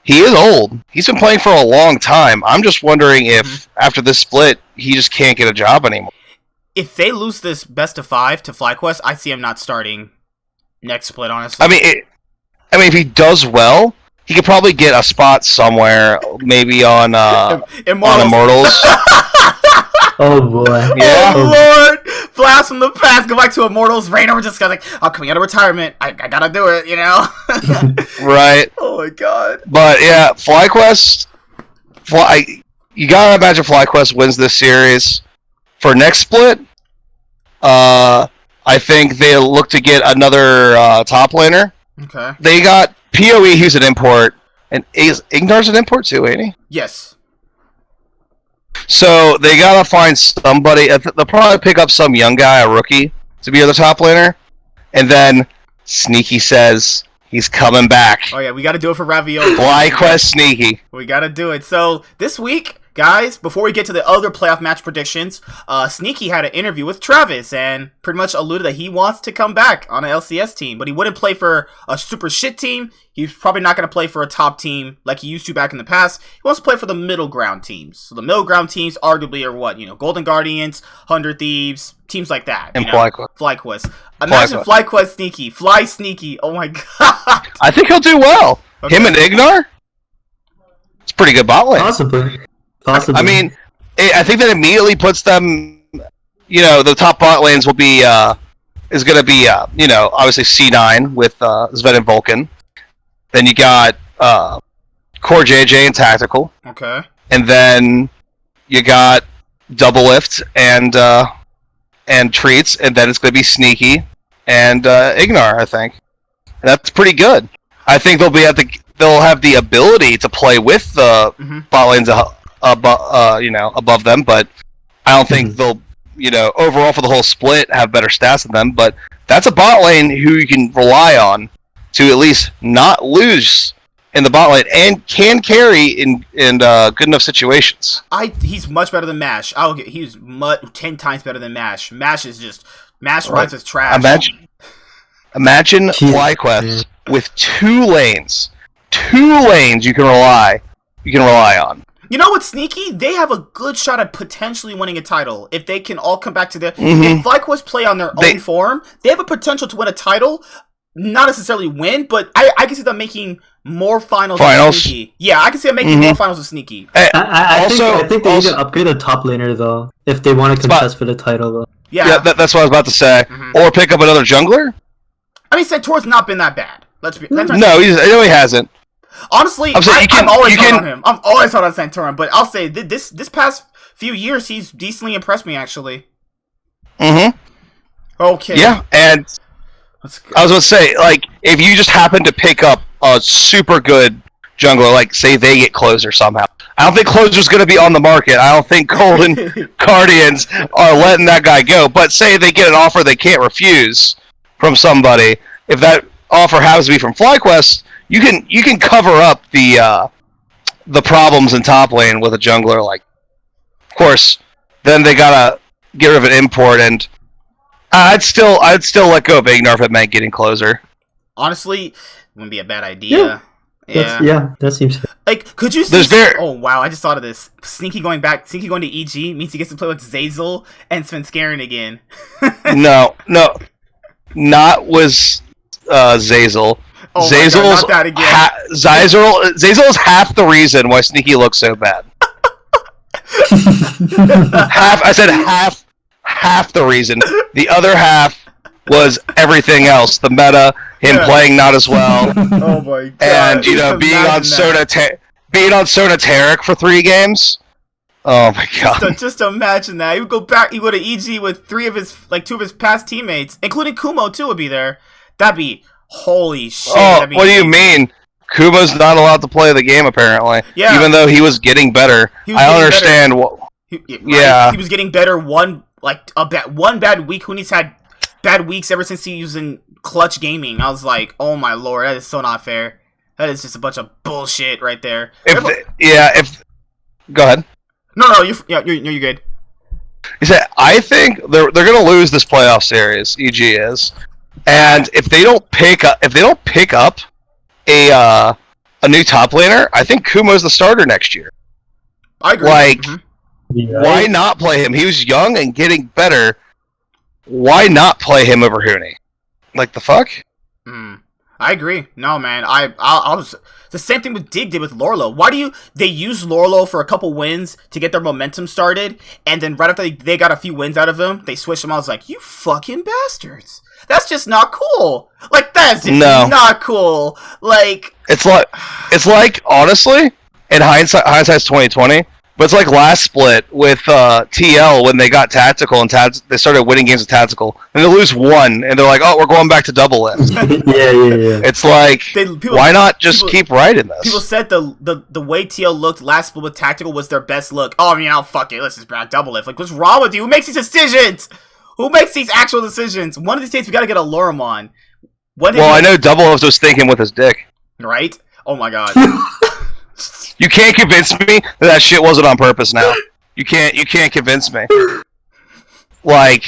Speaker 2: he is old. He's been playing for a long time. I'm just wondering if after this split, he just can't get a job anymore.
Speaker 1: If they lose this best of 5 to FlyQuest, I see him not starting next split, honestly.
Speaker 2: I mean, if he does well, he could probably get a spot somewhere, maybe on Immortals.
Speaker 3: Oh boy.
Speaker 1: Yeah. Oh Lord! Blast from the past, go back to Immortals. Raynor just got like, I'm coming out of retirement. I gotta do it, you know?
Speaker 2: Right.
Speaker 1: Oh my god.
Speaker 2: But yeah, FlyQuest. You gotta imagine FlyQuest wins this series. For next split, I think they'll look to get another top laner.
Speaker 1: Okay.
Speaker 2: They got PoE, who's an import, and Ignar's an import too, ain't he?
Speaker 1: Yes.
Speaker 2: So they gotta find somebody. They'll probably pick up some young guy, a rookie, to be the top laner, and then Sneaky says he's coming back.
Speaker 1: Oh yeah, we gotta do it for Ravioli.
Speaker 2: Flyquest Sneaky.
Speaker 1: We gotta do it. So this week, guys, before we get to the other playoff match predictions, Sneaky had an interview with Travis and pretty much alluded that he wants to come back on an LCS team, but he wouldn't play for a super shit team. He's probably not going to play for a top team like he used to back in the past. He wants to play for the middle ground teams. So the middle ground teams arguably are what? You know, Golden Guardians, 100 Thieves, teams like that.
Speaker 2: And Flyquest.
Speaker 1: Flyquest. Imagine Flyquest Sneaky. Fly Sneaky. Oh my god.
Speaker 2: I think he'll do well. Okay. Him and Ignar? It's pretty good bot lane.
Speaker 3: Possibly.
Speaker 2: I mean, I think that immediately puts them, you know, the top bot lanes will be, is going to be, you know, obviously C9 with Sven and Vulcan. Then you got Core JJ and Tactical.
Speaker 1: Okay.
Speaker 2: And then you got Double Lift and Treats, and then it's going to be Sneaky and Ignar, I think. And that's pretty good. I think they'll have the ability to play with the bot lanes above them, but I don't think they'll, you know, overall for the whole split have better stats than them. But that's a bot lane who you can rely on to at least not lose in the bot lane and can carry in good enough situations.
Speaker 1: He's much better than Mash. He's 10 times better than Mash. Mash rides as trash.
Speaker 2: Imagine Flyquest with 2 lanes. 2 lanes you can rely on.
Speaker 1: You know what's sneaky? They have a good shot at potentially winning a title if they can all come back to their. If Flyquest play on their own form, they have a potential to win a title. Not necessarily win, but I can see them making more finals. With Sneaky. Yeah, I can see them making more finals with Sneaky.
Speaker 3: I think they need to upgrade a top laner though if they want to contest for the title though.
Speaker 2: Yeah, that's what I was about to say. Or pick up another jungler.
Speaker 1: I mean, Centaur's not been that bad.
Speaker 2: No, he hasn't.
Speaker 1: Honestly, I'm always hard on him. I'm always hard on Santorum, but I'll say this past few years, he's decently impressed me, actually.
Speaker 2: Mm-hmm.
Speaker 1: Okay.
Speaker 2: Yeah, and I was going to say, like, if you just happen to pick up a super good jungler, like, say they get Closer somehow. I don't think Closer's going to be on the market. I don't think Golden Guardians are letting that guy go. But say they get an offer they can't refuse from somebody. If that offer happens to be from Flyquest, you can cover up the problems in top lane with a jungler. Like, of course, then they gotta get rid of an import, and I'd still let go of Ignar if it meant getting Closer.
Speaker 1: Honestly, wouldn't be a bad idea.
Speaker 3: Yeah, that seems fair.
Speaker 1: Like, could you see... Oh, wow, I just thought of this. Sneaky going to EG means he gets to play with Zeyzal and Svenskeren again.
Speaker 2: No. Not with Zeyzal.
Speaker 1: Oh Zeyzal's, not that again.
Speaker 2: Zeyzal's half the reason why Sneaky looks so bad. I said half the reason. The other half was everything else. The meta, him playing not as well.
Speaker 1: Oh my god!
Speaker 2: And being on Sona Taric for 3 games. Oh my god!
Speaker 1: Just imagine that. He would go back. He would have EG with 2 of his past teammates, including Kumo too, would be there. That'd be holy shit.
Speaker 2: Oh, what do you mean? Kumo's not allowed to play the game apparently. Yeah. Even though he was getting better. I don't understand what.
Speaker 1: He was getting better. One bad week. Huni's had bad weeks ever since he was in Clutch Gaming. I was like, oh my lord, that is so not fair. That is just a bunch of bullshit right there.
Speaker 2: Go ahead.
Speaker 1: No, you're good.
Speaker 2: He said, I think they're gonna lose this playoff series. EG is, and if they don't pick up a new top laner, I think Kumo's the starter next year.
Speaker 1: I agree.
Speaker 2: Like, why not play him? He was young and getting better. Why not play him over Huni? Like, the fuck?
Speaker 1: I agree. No, man. I'll just... The same thing with Dig did with Lorlo. Why do they use Lorlo for a couple wins to get their momentum started, and then right after they got a few wins out of him, they switched him. I was like, you fucking bastards. That's just not cool. Like, that's just not cool. Like... It's
Speaker 2: like, honestly, in hindsight's 2020, but it's like last split with TL when they got Tactical and they started winning games with Tactical, and they lose 1, and they're like, oh, we're going back to double it.
Speaker 3: Yeah.
Speaker 2: It's like, why not just keep riding this?
Speaker 1: People said the way TL looked last split with Tactical was their best look. Oh, I mean, fuck it, let's just double it. Like, what's wrong with you? Who makes these decisions? Who makes these actual decisions? One of these days, we gotta get a Lurm on.
Speaker 2: I know Double Lift was thinking with his dick.
Speaker 1: Right? Oh my god.
Speaker 2: You can't convince me that shit wasn't on purpose now. You can't convince me. Like,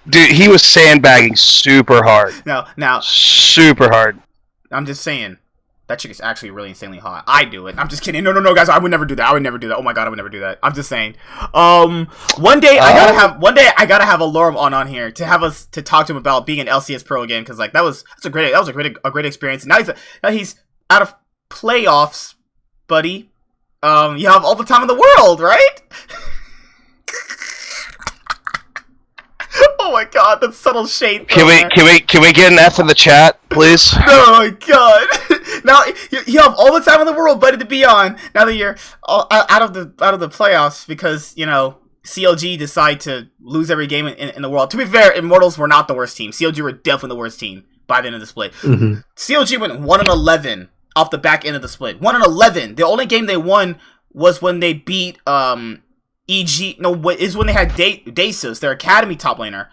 Speaker 2: dude, he was sandbagging super hard.
Speaker 1: Now.
Speaker 2: Super hard.
Speaker 1: I'm just saying. That chick is actually really insanely hot. I do it. I'm just kidding. No, guys, I would never do that. Oh my god, I would never do that. I'm just saying. One day I gotta have a Lorem on here to talk to him about being an LCS pro again, because like that was a great experience. Now he's out of playoffs, buddy. You have all the time in the world, right? Oh my god, that's subtle shade.
Speaker 2: Can we get an F in the chat, please?
Speaker 1: Oh my god. Now you have all the time in the world, buddy, to be on. Now that you're out of the playoffs because CLG decide to lose every game in the world. To be fair, Immortals were not the worst team. CLG were definitely the worst team by the end of the split.
Speaker 3: Mm-hmm.
Speaker 1: CLG went 1-11 off the back end of the split. 1-11. The only game they won was when they beat EG. No, is when they had Dasus, their academy top laner.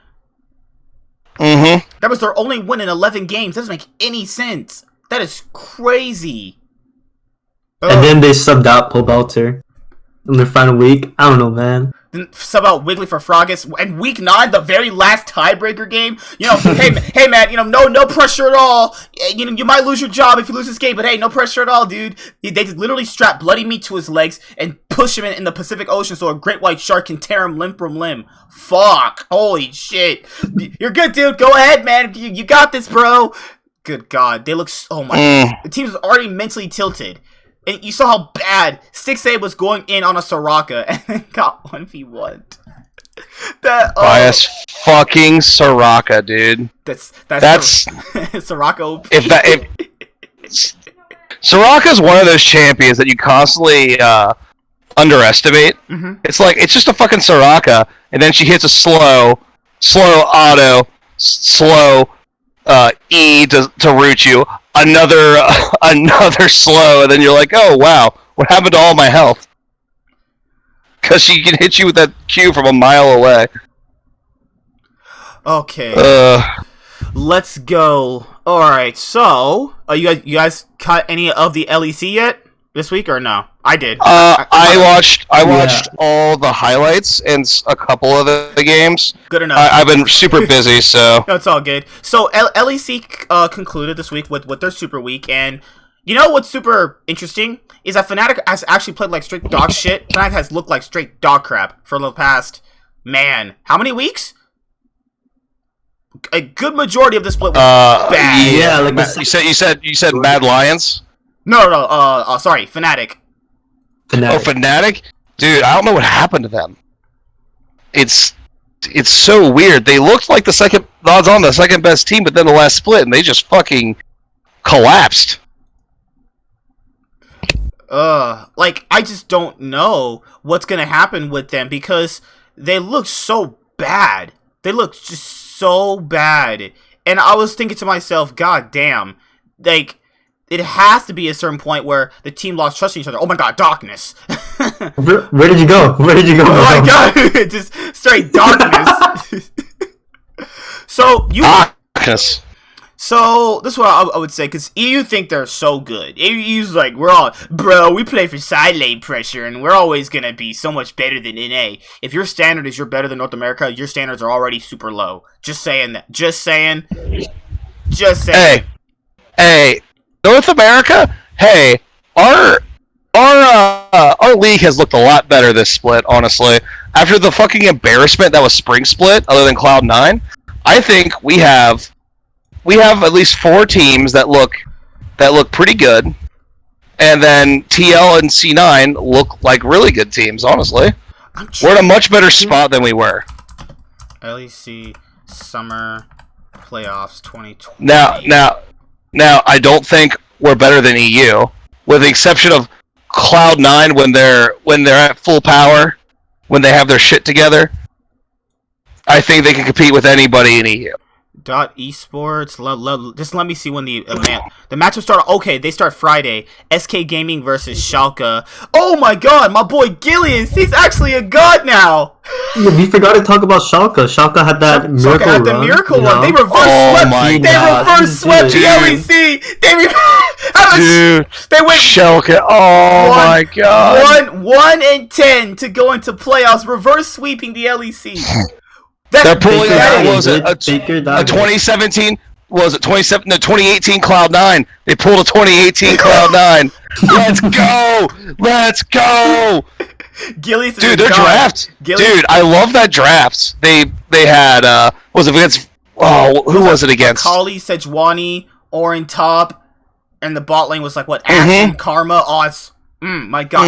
Speaker 2: Mm-hmm.
Speaker 1: That was their only win in 11 games. That doesn't make any sense. That is crazy.
Speaker 3: And then they subbed out Pobelter in their final week. I don't know, man.
Speaker 1: Then sub out Wiggly for Froggus. And week 9, the very last tiebreaker game. Hey man, no pressure at all. You might lose your job if you lose this game, but hey, no pressure at all, dude. They literally strap bloody meat to his legs and push him in the Pacific Ocean so a great white shark can tear him limb from limb. Fuck. Holy shit. You're good, dude. Go ahead, man. You got this, bro. Good God. They look oh my. The team is already mentally tilted. And you saw how bad Stixay was going in on a Soraka and then got 1v1'd.
Speaker 2: Bias fucking Soraka, dude.
Speaker 1: That's Soraka.
Speaker 2: If Soraka's one of those champions that you constantly underestimate.
Speaker 1: Mm-hmm.
Speaker 2: It's just a fucking Soraka, and then she hits a slow auto, slow E to root you, another slow, and then you're like, oh wow, what happened to all my health? Because she can hit you with that Q from a mile away.
Speaker 1: Okay. Let's go. Alright, so you guys caught any of the LEC yet this week or no? I did.
Speaker 2: I watched all the highlights and a couple of the games.
Speaker 1: Good enough.
Speaker 2: I've been super busy, so
Speaker 1: no, it's all good. So LEC concluded this week with their Super Week, and you know what's super interesting is that Fnatic has actually played like straight dog shit. Fnatic has looked like straight dog crap for the past, man, how many weeks? A good majority of the split was bad.
Speaker 2: Yeah, like you said Mad Lions?
Speaker 1: No, sorry, Fnatic.
Speaker 2: Oh, Fnatic? Dude, I don't know what happened to them. It's so weird. They looked like the second best team, but then the last split, and they just fucking collapsed.
Speaker 1: Like, I just don't know what's gonna happen with them because they look so bad. They look just so bad. And I was thinking to myself, god damn, like, it has to be a certain point where the team lost trust in each other. Oh my god, darkness.
Speaker 3: Where did you go? Where did you go?
Speaker 1: Oh my god, just straight darkness. So this is what I would say, because EU think they're so good. EU's like, we play for side lane pressure, and we're always going to be so much better than NA. If your standard is you're better than North America, your standards are already super low. Just saying that. Just saying.
Speaker 2: Hey, North America, hey, our league has looked a lot better this split, honestly. After the fucking embarrassment that was Spring Split, other than Cloud9, I think we have at least 4 teams that look pretty good, and then TL and C9 look like really good teams, honestly. We're in a much better spot than we were.
Speaker 1: LEC Summer Playoffs 2020.
Speaker 2: Now, I don't think we're better than EU, with the exception of Cloud9 when they're at full power, when they have their shit together. I think they can compete with anybody in EU.
Speaker 1: Esports. Just let me see when the match will start. Okay, they start Friday. SK Gaming versus Schalke. Oh my god, my boy Gillians, he's actually a god now.
Speaker 3: Yeah, we forgot to talk about Schalke. Schalke had that miracle run.
Speaker 1: The miracle run. They reverse swept the LEC. They went
Speaker 2: Schalke. Oh my god.
Speaker 1: 1-10 to go into playoffs, reverse sweeping the LEC.
Speaker 2: They're pulling that was a 2017 2018 Cloud9. They pulled a 2018 Cloud9. Let's go.
Speaker 1: Gillies,
Speaker 2: dude, their draft. Dude, I love that draft. They had was it against who was it against?
Speaker 1: Kali, Sejuani, Orin top, and the bot lane was like what? Ashen, Karma. Oh, it's my god.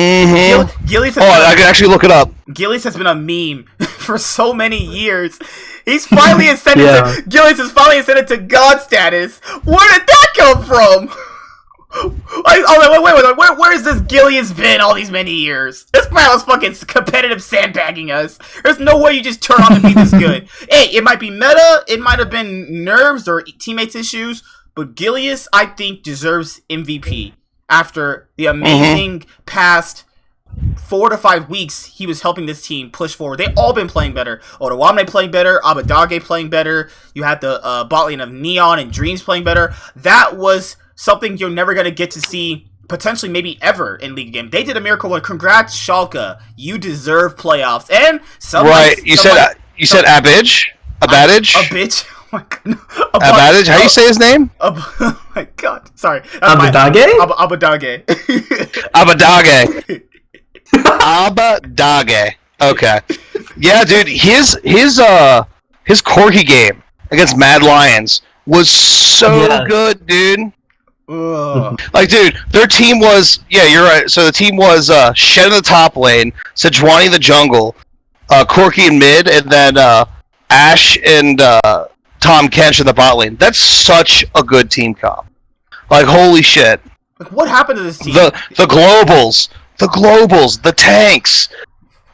Speaker 1: Gillies
Speaker 2: I can actually look it up.
Speaker 1: Gillies has been a meme for so many years. He's finally ascended to Gillies is finally ascended to god status. Where did that come from? Wait, where's this Gillies been all these many years? This man was fucking competitive sandbagging us. There's no way you just turn on and be this good. Hey, it might be meta, it might have been nerves or teammates issues, but Gillies, I think, deserves MVP. After the amazing past 4 to 5 weeks, he was helping this team push forward. They all been playing better. Odoamne playing better, Abadage playing better. You had the bot lane of Neon and Dreams playing better. That was something you're never going to get to see, potentially maybe ever in League game. They did a miracle one. Congrats, Schalke. You deserve playoffs. And
Speaker 2: you said Abadage?
Speaker 1: Abadage? Oh my god.
Speaker 2: Abadage? How do you say his name?
Speaker 1: Oh my god. Sorry.
Speaker 3: Abadage?
Speaker 1: Abadage.
Speaker 2: Abadage. Abadage. Okay. Yeah, dude, his Corki game against Mad Lions was so good, dude. Like, dude, their team was you're right. So the team was Shed in the top lane, Sejuani in the jungle, Corky in mid, and then Ash and Tom Kench in the bot lane. That's such a good team comp. Like, holy shit.
Speaker 1: Like, what happened to this team?
Speaker 2: The globals, the tanks,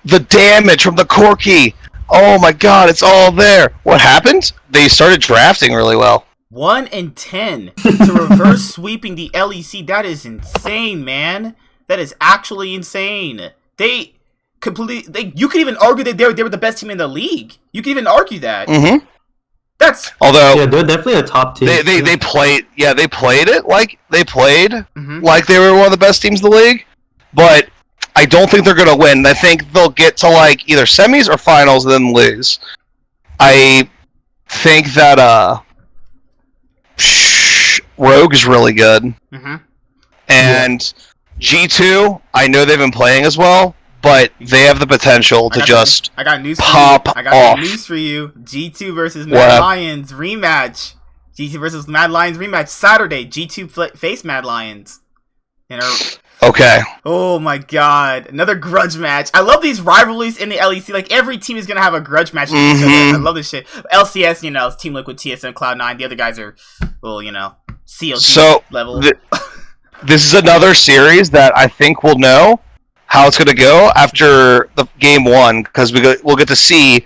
Speaker 2: the damage from the Corky. Oh my god, it's all there. What happened? They started drafting really well.
Speaker 1: 1-10 to reverse sweeping the LEC. That is insane, man. That is actually insane. They completely. You could even argue that they were the best team in the league. You could even argue that.
Speaker 2: Mm-hmm.
Speaker 1: That's
Speaker 3: yeah, they're definitely a top team.
Speaker 2: They played it like they played
Speaker 1: mm-hmm.
Speaker 2: like they were one of the best teams in the league, but I don't think they're gonna win. I think they'll get to like either semis or finals and then lose. I think that Rogue is really good,
Speaker 1: mm-hmm.
Speaker 2: and G2. I know they've been playing as well, but they have the potential to just
Speaker 1: I got news
Speaker 2: pop
Speaker 1: for you. I got
Speaker 2: off.
Speaker 1: news for you. G2 versus Mad Lions rematch. G2 versus Mad Lions rematch Saturday. G2 face Mad Lions.
Speaker 2: Okay.
Speaker 1: Oh my god. Another grudge match. I love these rivalries in the LEC. Like, every team is going to have a grudge match with each other. I love this shit. LCS, it's Team Liquid, TSM, Cloud9. The other guys are, well, CLG level.
Speaker 2: This is another series that I think we'll know how it's going to go after the game 1, because we'll get to see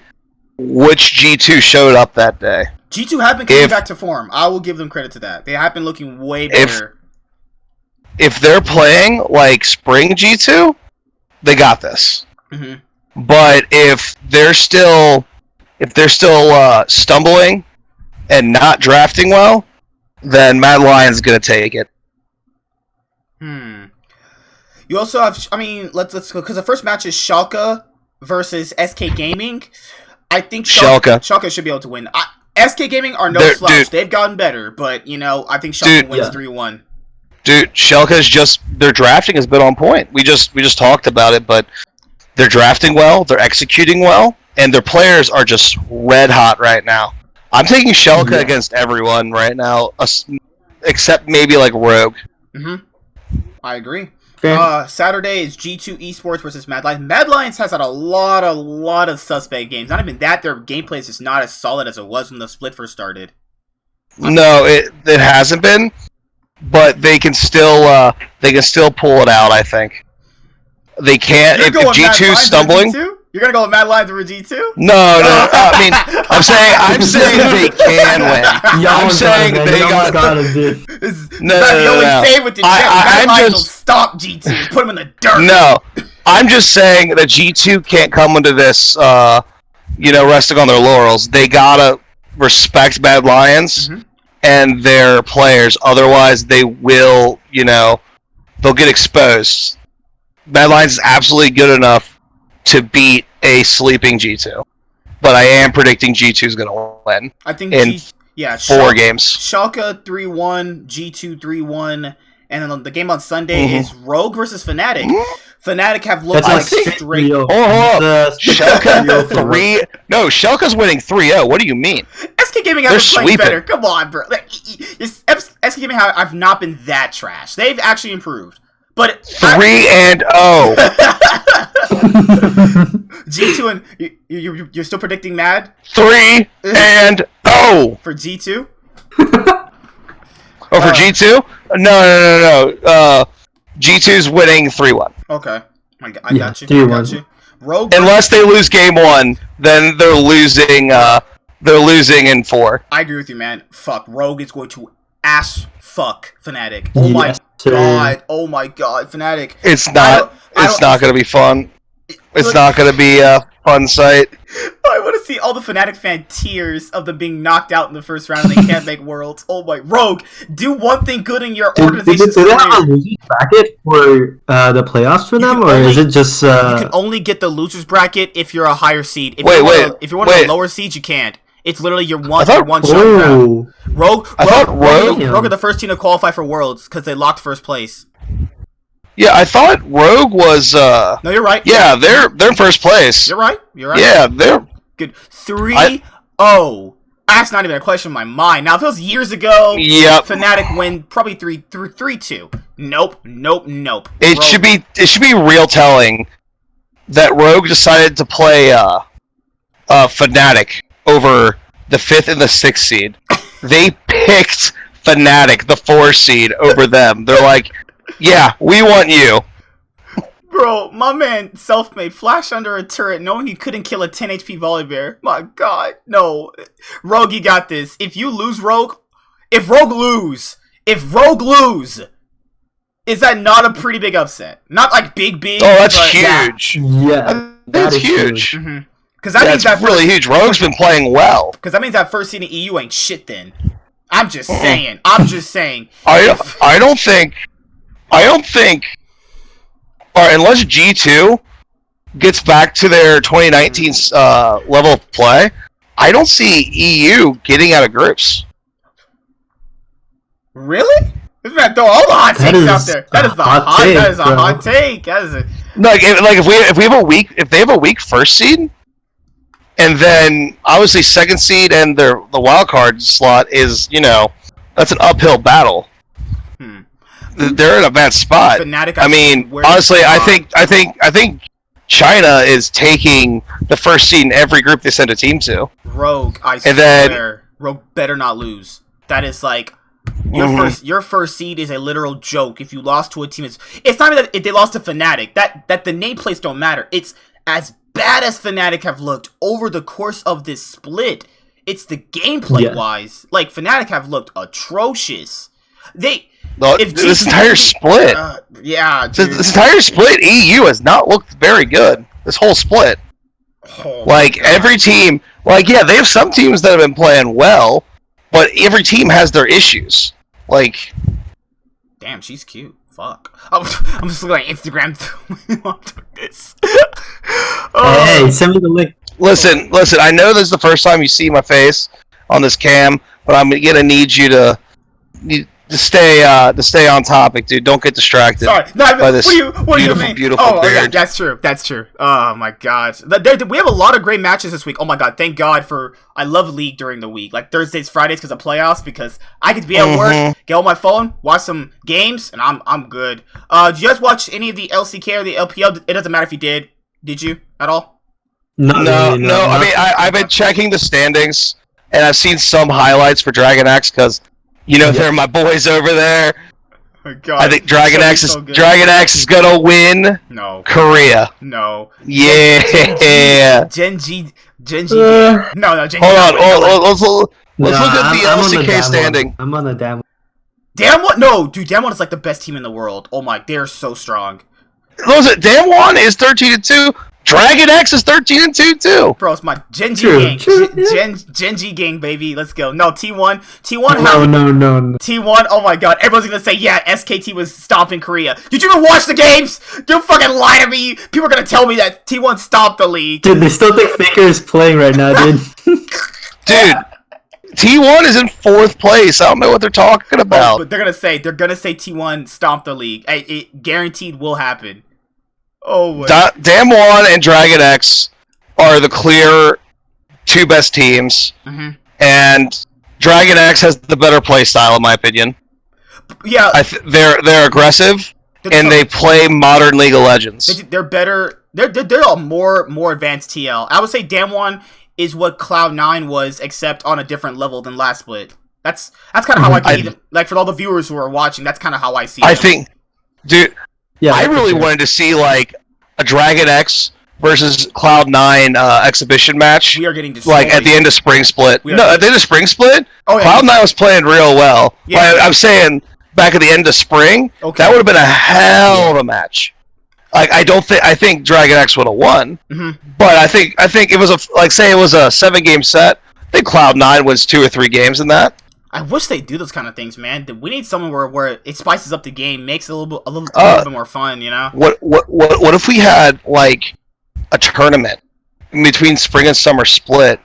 Speaker 2: which G2 showed up that day.
Speaker 1: G2 have been coming back to form. I will give them credit to that. They have been looking way better.
Speaker 2: If they're playing like Spring G2, they got this.
Speaker 1: Mm-hmm.
Speaker 2: But if they're still stumbling and not drafting well, then Mad Lion's going to take it.
Speaker 1: You also have, let's go, because the first match is Schalke versus SK Gaming. I think Schalke should be able to win. SK Gaming are no slouch. They've gotten better, but, I think Schalke wins 3-1.
Speaker 2: Dude, Schalke's their drafting has been on point. We just talked about it, but they're drafting well, they're executing well, and their players are just red hot right now. I'm taking Schalke against everyone right now, except maybe like Rogue.
Speaker 1: Mm-hmm. I agree. Saturday is G2 Esports versus Mad Lions. Mad Lions has had a lot of suspect games. Not even that, their gameplay is just not as solid as it was when the split first started.
Speaker 2: No, it hasn't been. But they can still pull it out. I think they can't. If G2's stumbling,
Speaker 1: you're gonna go with Mad Lions over G2?
Speaker 2: No. I mean, I'm saying they can win. I'm saying they got
Speaker 1: it, dude. No. Save with the Mad Lions will stop G2. Put them in the dirt.
Speaker 2: No, I'm just saying that G2 can't come into this, resting on their laurels. They gotta respect Mad Lions. Mm-hmm. And their players, otherwise they will, they'll get exposed. Mad Lions is absolutely good enough to beat a sleeping G2. But I am predicting G2 is going to win. I think in 4 games.
Speaker 1: Schalke 3-1, G2 3-1, and then the game on Sunday is Rogue versus Fnatic. Fnatic have looked like straight.
Speaker 2: Schalke 3. No, Schalke's winning 3-0. What do you mean?
Speaker 1: SK Gaming have been playing better. Come on, bro. SK Gaming have not been that trash. They've actually improved. But
Speaker 2: 3-0.
Speaker 1: G2 and you're still predicting Mad?
Speaker 2: 3-0
Speaker 1: for G2.
Speaker 2: For G2? No. G2's winning 3-1.
Speaker 1: Okay. I got you.
Speaker 3: 3-1.
Speaker 1: Rogue.
Speaker 2: Unless they lose game 1, then they're losing. They're losing in 4.
Speaker 1: I agree with you, man. Fuck, Rogue is going to ass fuck Fnatic. Oh my god, Fnatic.
Speaker 2: It's not going to be fun. It's not going to be a fun sight.
Speaker 1: I want to see all the Fnatic fan tears of them being knocked out in the first round and they can't make Worlds. Oh my, Rogue, do one thing good in your organization.
Speaker 3: Do they have a losers bracket for the playoffs for them, or is it just? You
Speaker 1: can only get the losers bracket if you're a higher seed. If you're one of the lower seeds, you can't. It's literally your one shot round. Rogue are the first team to qualify for Worlds because they locked first place.
Speaker 2: Yeah, I thought Rogue was.
Speaker 1: No, you're right.
Speaker 2: Yeah, they're in first place.
Speaker 1: You're right.
Speaker 2: Yeah, they're
Speaker 1: good. 3-0. That's not even a question in my mind. Now, if it was years ago, Fnatic win probably 3-2. Nope.
Speaker 2: It should be real telling that Rogue decided to play Fnatic over the 5th and the 6th seed. They picked Fnatic, the 4 seed, over them. They're like, yeah, we want you.
Speaker 1: Bro, my man self-made flash under a turret knowing he couldn't kill a 10 HP Volibear. My god, no. Rogue, you got this. If you lose, Rogue, if Rogue lose, is that not a pretty big upset? Not like big.
Speaker 2: Oh, that's huge.
Speaker 3: Yeah,
Speaker 2: that's huge.
Speaker 1: Mm-hmm. Because that means
Speaker 2: that's really huge. Rogue's been playing well.
Speaker 1: Because that means that first seed in EU ain't shit then. I'm just saying.
Speaker 2: I don't think. Or unless G2 gets back to their 2019 level of play, I don't see EU getting out of groups.
Speaker 1: Really? This man throwing all the hot takes out there. That is a hot take. That is a hot take.
Speaker 2: If they have a weak first seed, and then obviously second seed and the wild card slot is, that's an uphill battle. They're in a bad spot.
Speaker 1: Fnatic,
Speaker 2: I mean, honestly, I think China is taking the first seed in every group they send a team to.
Speaker 1: Rogue, I swear, Rogue better not lose. That is like your first seed is a literal joke. If you lost to a team, it's not even that if they lost to Fnatic. That the nameplates don't matter. It's as bad as Fnatic have looked over the course of this split. It's the gameplay wise. Like Fnatic have looked atrocious.
Speaker 2: This entire split. This entire split, EU has not looked very good. This whole split. Every team, they have some teams that have been playing well, but every team has their issues.
Speaker 1: Damn, she's cute. Fuck. I'm just looking at Instagram.
Speaker 3: Hey, send me the link.
Speaker 2: Listen. I know this is the first time you see my face on this cam, but I'm gonna need you to stay on topic, dude. Don't get distracted.
Speaker 1: Sorry,
Speaker 2: by this
Speaker 1: what do you mean?
Speaker 2: Beautiful beard.
Speaker 1: Yeah, that's true. Oh my god, we have a lot of great matches this week. Oh my god, thank God for I love League during the week, like Thursdays, Fridays, because of playoffs. Because I could be at work, get on my phone, watch some games, and I'm good. Did you guys watch any of the LCK or the LPL? It doesn't matter if you did. Did you at all?
Speaker 2: No. I mean, I've been checking the standings, and I've seen some highlights for Dragon X because. They're my boys over there.
Speaker 1: Oh God.
Speaker 2: I think Dragon X is gonna win.
Speaker 1: No.
Speaker 2: Korea.
Speaker 1: No.
Speaker 2: Yeah.
Speaker 1: Genji. No. Genji.
Speaker 2: Hold on. Let's look at the LCK standing.
Speaker 3: I'm on the damn.
Speaker 1: Damwon? No, dude. Damwon is like the best team in the world. Oh my, they're so strong.
Speaker 2: Listen, Damwon is 13-2. Dragon X is 13-2 too.
Speaker 1: Bro, it's my Genji gang. Genji gang, baby. Let's go. No, T1.
Speaker 3: No.
Speaker 1: T1. Oh my god. Everyone's gonna say, yeah, SKT was stomping Korea. Did you even watch the games? Don't fucking lie to me. People are gonna tell me that T1 stomped the league.
Speaker 3: Dude, they still think Faker is playing right now, dude.
Speaker 2: Dude, T1 is in 4th place. I don't know what they're talking about.
Speaker 1: But they're gonna say T1 stomped the league. It guaranteed will happen. Oh my.
Speaker 2: Damwon and Dragon X are the clear 2 best teams, and Dragon X has the better play style, in my opinion.
Speaker 1: Yeah,
Speaker 2: they're aggressive, and they play modern League of Legends.
Speaker 1: They're better. They're a more advanced TL. I would say Damwon is what Cloud9 was, except on a different level than last split. That's kind of how I see them. Like for all the viewers who are watching, that's kind of how I see.
Speaker 2: I think, dude. Yeah, I really wanted to see like a Dragon X versus Cloud9 exhibition match.
Speaker 1: We are getting destroyed.
Speaker 2: Like at the end of Spring Split. At the end of Spring Split, Cloud9 was playing real well. Yeah. I'm saying back at the end of Spring, that would have been a hell of a match. Like I think Dragon X would have won, but I think it was say it was a 7-game set. I think Cloud9 wins 2 or 3 games in that.
Speaker 1: I wish they do those kind of things, man. We need someone where it spices up the game, makes it a little bit more fun,
Speaker 2: What if we had like a tournament in between spring and summer split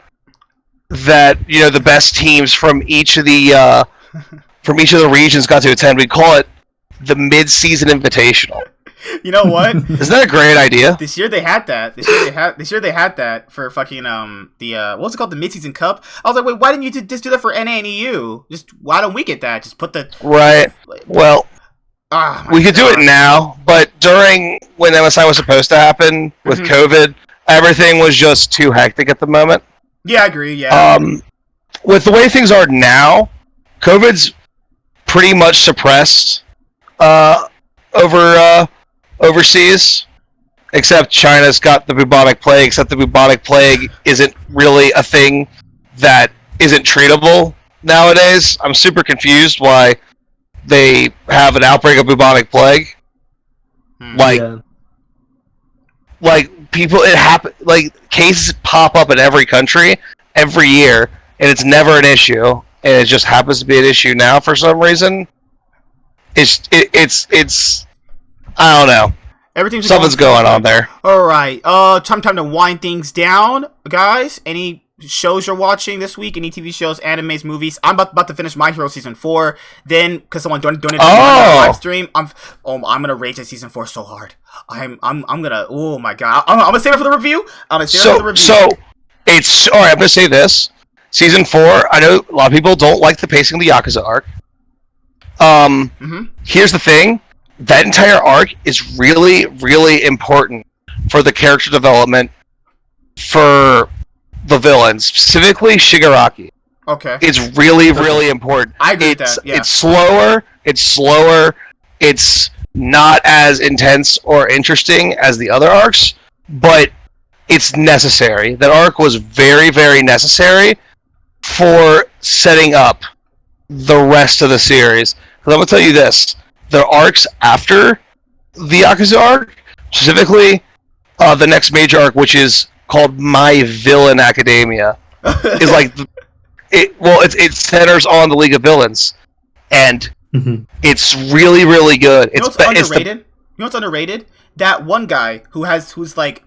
Speaker 2: that the best teams from each of the regions got to attend? We call it the mid-season invitational.
Speaker 1: You know what?
Speaker 2: Isn't that a great idea?
Speaker 1: This year they had that. This year they had that for fucking what's it called, the mid-season cup. I was like, wait, why didn't you just do that for NA and EU? Just why don't we get that? Just put the
Speaker 2: right. Well, We could do it now, but during when MSI was supposed to happen with COVID, everything was just too hectic at the moment.
Speaker 1: Yeah, I agree. Yeah.
Speaker 2: With the way things are now, COVID's pretty much suppressed overseas, except China's got the bubonic plague. Except the bubonic plague isn't really a thing that isn't treatable nowadays. I'm super confused why they have an outbreak of bubonic plague. Like people, it happen. Like cases pop up in every country every year, and it's never an issue, and it just happens to be an issue now for some reason. It's I don't know. Something's going on there.
Speaker 1: All right. Time to wind things down, guys. Any shows you're watching this week? Any TV shows, animes, movies? I'm about to finish My Hero season 4. Then, because someone donated my live stream, I'm gonna rage at season 4 so hard. I'm gonna. Oh my god. I'm gonna save it for the review.
Speaker 2: So it's all right. I'm gonna say this. Season 4. I know a lot of people don't like the pacing of the Yakuza arc. Here's the thing. That entire arc is really, really important for the character development for the villains, specifically Shigaraki.
Speaker 1: Okay.
Speaker 2: It's really, really important.
Speaker 1: I agree with that. Yeah.
Speaker 2: It's slower. It's not as intense or interesting as the other arcs, but it's necessary. That arc was very, very necessary for setting up the rest of the series. Because I'm going to tell you this. The arcs after the Yakuza arc, specifically the next major arc, which is called My Villain Academia, is like it centers on the League of Villains, and it's really, really good.
Speaker 1: You know what's underrated? You know what's underrated? That one guy who's like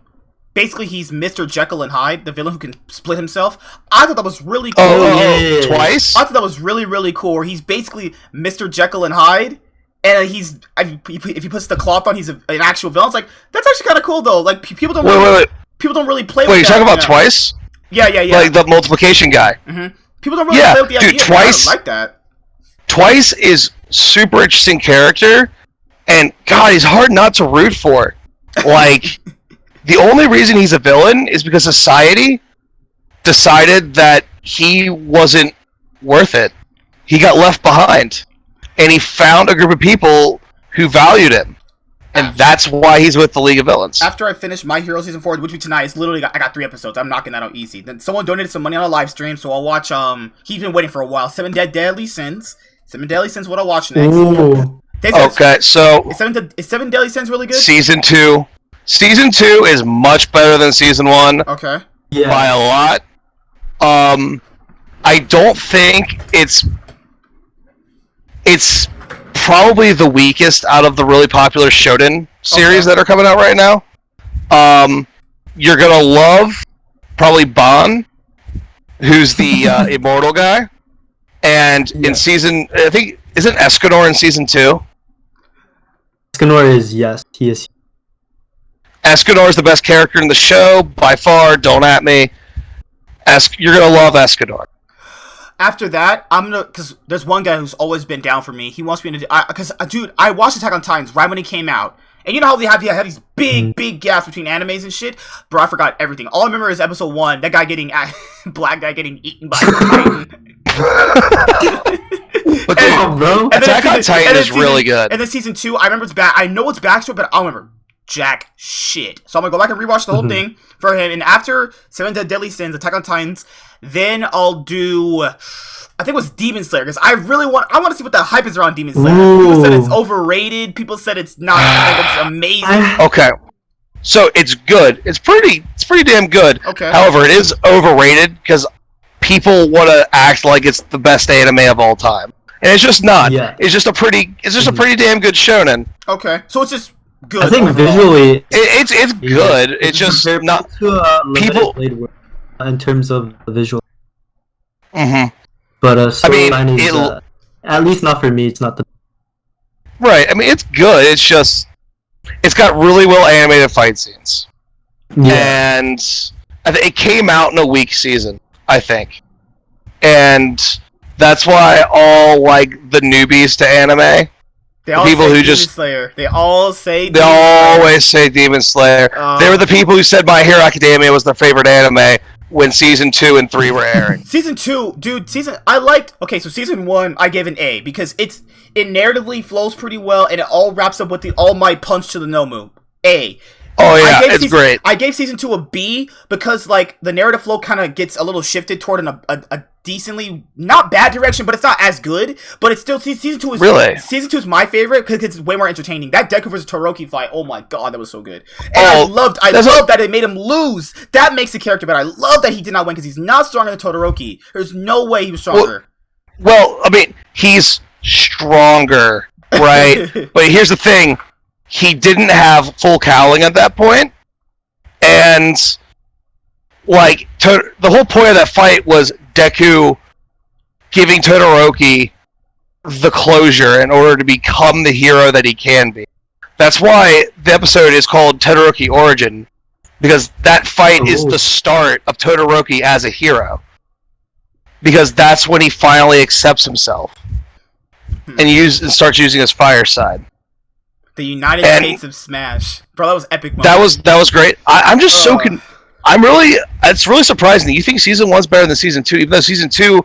Speaker 1: basically he's Mr. Jekyll and Hyde, the villain who can split himself. I thought that was really cool.
Speaker 2: Oh, twice?
Speaker 1: I thought that was really, really cool. Where he's basically Mr. Jekyll and Hyde. And if he puts the cloth on, he's an actual villain. It's like, that's actually kind of cool, though. Like, people don't really play with that.
Speaker 2: Wait, you're talking about Twice?
Speaker 1: Yeah.
Speaker 2: Like the multiplication guy.
Speaker 1: People don't really play with the idea.
Speaker 2: Twice,
Speaker 1: I like that.
Speaker 2: Twice is super interesting character, and God, he's hard not to root for. Like, the only reason he's a villain is because society decided that he wasn't worth it. He got left behind. And he found a group of people who valued him. And that's why he's with the League of Villains.
Speaker 1: After I finish My Hero Season 4, which tonight is literally, I got 3 episodes. I'm knocking that out easy. Then someone donated some money on a live stream, so I'll watch, he's been waiting for a while. 7 Deadly Sins. 7 Deadly Sins, what I'll watch next.
Speaker 3: Ooh.
Speaker 2: Okay, so...
Speaker 1: Is 7 Deadly Sins really good?
Speaker 2: Season 2. Season 2 is much better than Season 1.
Speaker 1: Okay.
Speaker 3: Yeah.
Speaker 2: By a lot. I don't think it's probably the weakest out of the really popular Shonen series that are coming out right now. You're gonna love probably Ban, who's the immortal guy, and in season, I think, isn't Escanor in season 2?
Speaker 3: Escanor is, yes, he is.
Speaker 2: Escanor is the best character in the show by far. Don't at me. You're gonna love Escanor.
Speaker 1: After that, because there's one guy who's always been down for me. He wants me to, dude, I watched Attack on Titans right when it came out. And you know how they have these big gaps between animes and shit? Bro, I forgot everything. All I remember is episode 1, that guy getting, black guy getting eaten by a Titan.
Speaker 2: Bro. Attack on Titan is really good.
Speaker 1: And then season 2, I remember it's back. I know it's backstory, but I don't remember jack shit. So I'm gonna go back and rewatch the whole thing for him. And after 7 Deadly Sins, Attack on Titans, then I'll do, I think it was Demon Slayer, because I want to see what the hype is around Demon Slayer. People said it's overrated. People said it's not, it's amazing.
Speaker 2: Okay, so it's good. It's pretty damn good.
Speaker 1: Okay.
Speaker 2: However, it is overrated because people want to act like it's the best anime of all time, and it's just not. Yeah. It's just a pretty damn good shonen.
Speaker 1: Okay, so it's just good.
Speaker 3: I think visually,
Speaker 2: it's good. It's just not people.
Speaker 3: In terms of the visual.
Speaker 2: I
Speaker 3: But
Speaker 2: mean,
Speaker 3: at least not for me. It's not the
Speaker 2: right. I mean, it's good. It's just it's got really well animated fight scenes, and it came out in a weak season, I think, and that's why all like the newbies to anime
Speaker 1: They all
Speaker 2: people
Speaker 1: say
Speaker 2: who
Speaker 1: Demon
Speaker 2: just
Speaker 1: Slayer. They all say.
Speaker 2: They always say Demon Slayer. They were the people who said My Hero Academia was their favorite anime when season 2 and 3 were airing.
Speaker 1: Season 2, dude. I liked. Okay, so season 1, I gave an A because it narratively flows pretty well and it all wraps up with the All Might punch to the Nomu. A.
Speaker 2: Oh yeah, it's great.
Speaker 1: I gave season 2 a B because like the narrative flow kind of gets a little shifted toward a decently not bad direction, but it's not as good. But it's still season 2 is
Speaker 2: really
Speaker 1: season 2 is my favorite because it's way more entertaining. That Deku versus Todoroki fight, oh my god, that was so good. And I loved that it made him lose. That makes the character better. I love that he did not win because he's not stronger than Todoroki. There's no way he was stronger.
Speaker 2: Well, I mean, he's stronger, right? But here's the thing. He didn't have full cowling at that point, and like the whole point of that fight was Deku giving Todoroki the closure in order to become the hero that he can be. That's why the episode is called Todoroki Origin, because that fight is the start of Todoroki as a hero. Because that's when he finally accepts himself and starts using his fire side.
Speaker 1: The United States of Smash, bro. That was epic.
Speaker 2: Moment. That was great. I'm just so. It's really surprising that you think season 1's better than season 2, even though season 2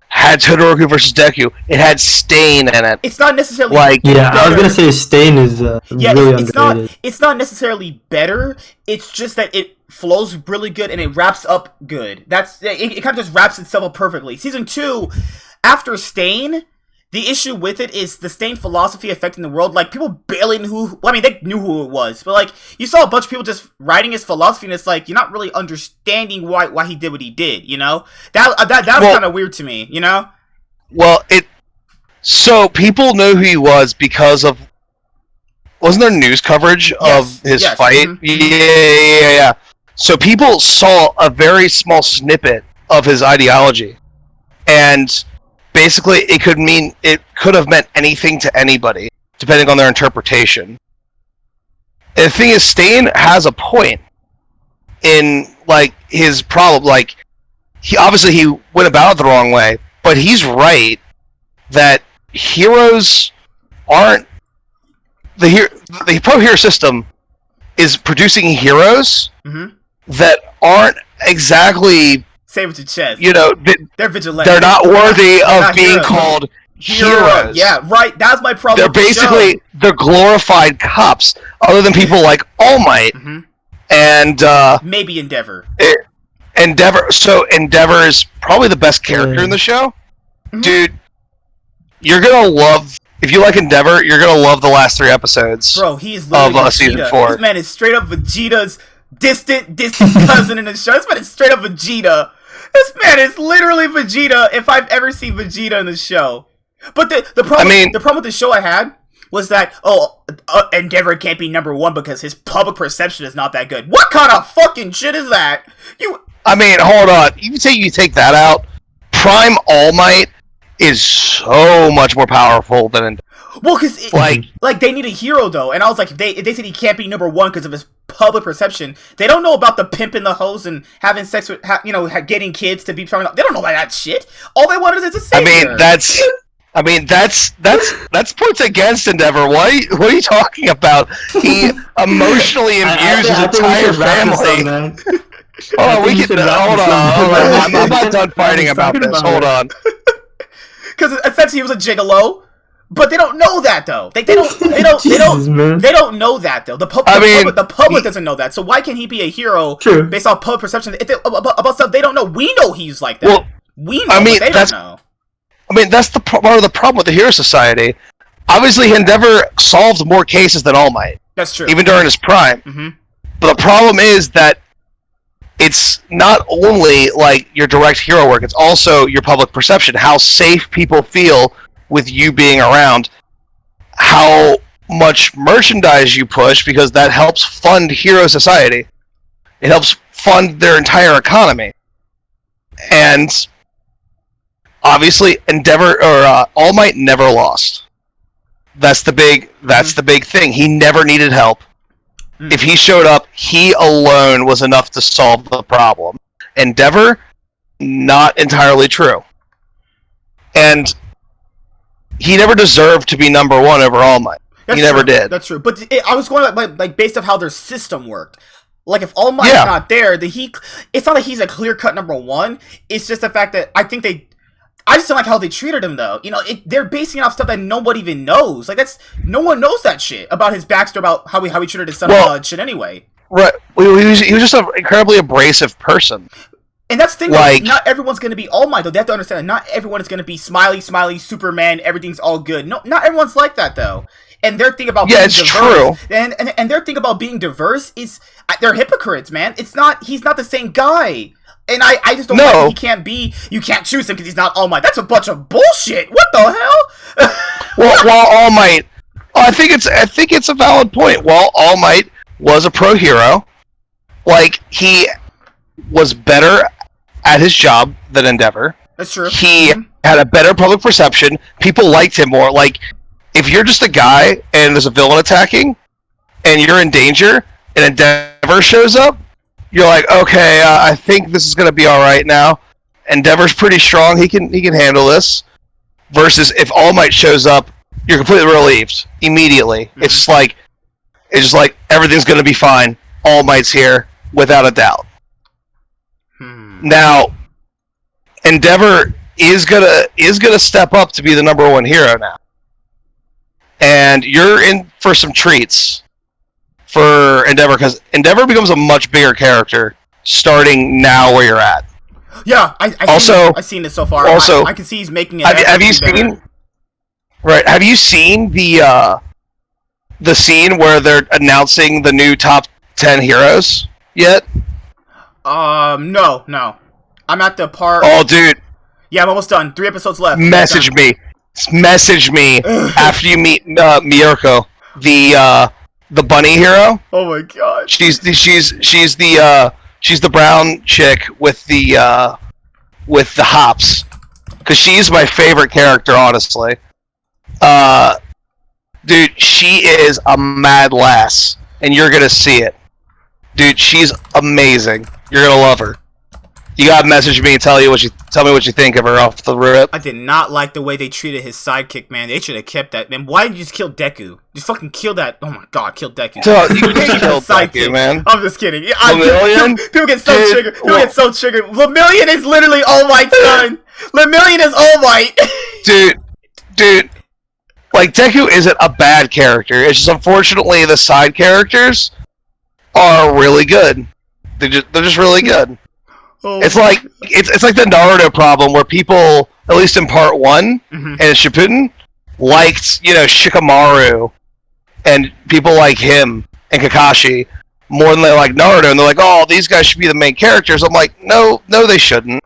Speaker 2: had Todoroki versus Deku. It had Stain in it.
Speaker 1: It's not necessarily
Speaker 3: better. I was gonna say Stain is really underrated.
Speaker 1: It's not necessarily better. It's just that it flows really good and it wraps up good. It kind of just wraps itself up perfectly. Season 2, after Stain. The issue with it is the Stain philosophy affecting the world. Like, people barely knew they knew who it was. But, like, you saw a bunch of people just writing his philosophy, and it's like, you're not really understanding why he did what he did, you know? That was kind of weird to me, you know?
Speaker 2: Well, so, people know who he was because of... Wasn't there news coverage of his fight? Mm-hmm. Yeah. So, people saw a very small snippet of his ideology. And... basically, it could have meant anything to anybody, depending on their interpretation. And the thing is, Stain has a point in, like, his problem. Like, he went about it the wrong way, but he's right that heroes aren't... The pro-hero system is producing heroes that aren't exactly...
Speaker 1: Say with your chest.
Speaker 2: You know,
Speaker 1: they're vigilantes.
Speaker 2: They're not worthy of being called heroes.
Speaker 1: Yeah, right. That's my problem.
Speaker 2: They're glorified cops, other than people like All Might and
Speaker 1: maybe Endeavor.
Speaker 2: So Endeavor is probably the best character in the show, dude. You're gonna love if you like Endeavor. You're gonna love the last 3 episodes.
Speaker 1: Bro, he is literally
Speaker 2: season 4.
Speaker 1: This man is straight up Vegeta's distant cousin in the show. This man is straight up Vegeta. This man is literally Vegeta if I've ever seen Vegeta in the show. But the problem with the show I had was that, Endeavor can't be number 1 because his public perception is not that good. What kind of fucking shit is that?
Speaker 2: Hold on. You take that out. Prime All Might is so much more powerful than Endeavor.
Speaker 1: Well, because they need a hero though, and I was like, if they said he can't be number 1 because of his public perception, they don't know about the pimp in the hoes and having sex with, getting kids to be strong. They don't know about that shit. All they want is a savior. That's
Speaker 2: points against Endeavor. What are you talking about? He emotionally imbues his entire family. Hold on. I'm not done fighting about this. Hold on.
Speaker 1: Because essentially he was a gigolo. But they don't know that though. They don't know that though. The public doesn't know that. So why can't he be a hero based on public perception about stuff they don't know? We know he's like that. Well, we know, but they don't know.
Speaker 2: That's part of the problem with the Hero Society. Obviously, Endeavor solved more cases than All Might.
Speaker 1: That's true.
Speaker 2: Even during his prime. Mm-hmm. But the problem is that it's not only like your direct hero work, it's also your public perception, how safe people feel with you being around, how much merchandise you push, because that helps fund Hero Society. It helps fund their entire economy. And obviously, All Might never lost. That's the big thing. He never needed help. If he showed up, he alone was enough to solve the problem. Endeavor, not entirely true. And he never deserved to be number one over All Might. He never did.
Speaker 1: That's true. But I was going like based off how their system worked. Like if All Might's not there, it's not like he's a clear cut number one. It's just the fact that I just don't like how they treated him though. You know, they're basing it off stuff that nobody even knows. Like no one knows that shit about his backstory, about how he treated his son shit anyway.
Speaker 2: Right. He was just an incredibly abrasive person.
Speaker 1: And that's the thing, like, not everyone's going to be All Might, though. They have to understand that not everyone is going to be smiley, Superman, everything's all good. No, not everyone's like that, though. And their thing about being diverse,
Speaker 2: true.
Speaker 1: And their thing about being diverse is, they're hypocrites, man. He's not the same guy. And I just don't like that you can't choose him because he's not All Might. That's a bunch of bullshit. What the hell?
Speaker 2: well, All Might, I think it's a valid point. Well, All Might was a pro hero. Like, he was better at his job than Endeavor.
Speaker 1: That's true.
Speaker 2: He had a better public perception. People liked him more. Like, if you're just a guy and there's a villain attacking, and you're in danger, and Endeavor shows up, you're like, okay, I think this is going to be all right now. Endeavor's pretty strong. He can handle this. Versus if All Might shows up, you're completely relieved immediately. Mm-hmm. It's just like everything's going to be fine. All Might's here without a doubt. Now, Endeavor is gonna step up to be the number one hero now, and you're in for some treats for Endeavor because Endeavor becomes a much bigger character starting now where you're at.
Speaker 1: Yeah, I've seen it so far. Also, I can see he's making it.
Speaker 2: Have you seen? Right? Have you seen the scene where they're announcing the new top 10 heroes yet?
Speaker 1: No. I'm at the part.
Speaker 2: Oh, dude.
Speaker 1: Yeah, I'm almost done. 3 episodes left.
Speaker 2: Message me after you meet Miyako, the bunny hero.
Speaker 1: Oh my god.
Speaker 2: She's the brown chick with the hops, because she's my favorite character, honestly. Dude, she is a mad lass, and you're gonna see it. Dude, she's amazing. You're gonna love her. You gotta message me and tell me what you think of her off the rip.
Speaker 1: I did not like the way they treated his sidekick, man. They should have kept that. Man, why did you just kill Deku? Just fucking kill that. Oh my god, kill Deku.
Speaker 2: So, you can't kill Deku, man.
Speaker 1: I'm just kidding. People get so triggered. Lemillion is literally All Might's son. Lemillion is All Might.
Speaker 2: Dude. Like, Deku isn't a bad character. It's just, unfortunately, the side characters are really good. They're just really good.
Speaker 1: Oh,
Speaker 2: it's like the Naruto problem where people, at least in part 1 and Shippuden, liked, Shikamaru and people like him and Kakashi more than they like Naruto, and they're like, oh, these guys should be the main characters. I'm like, no, they shouldn't.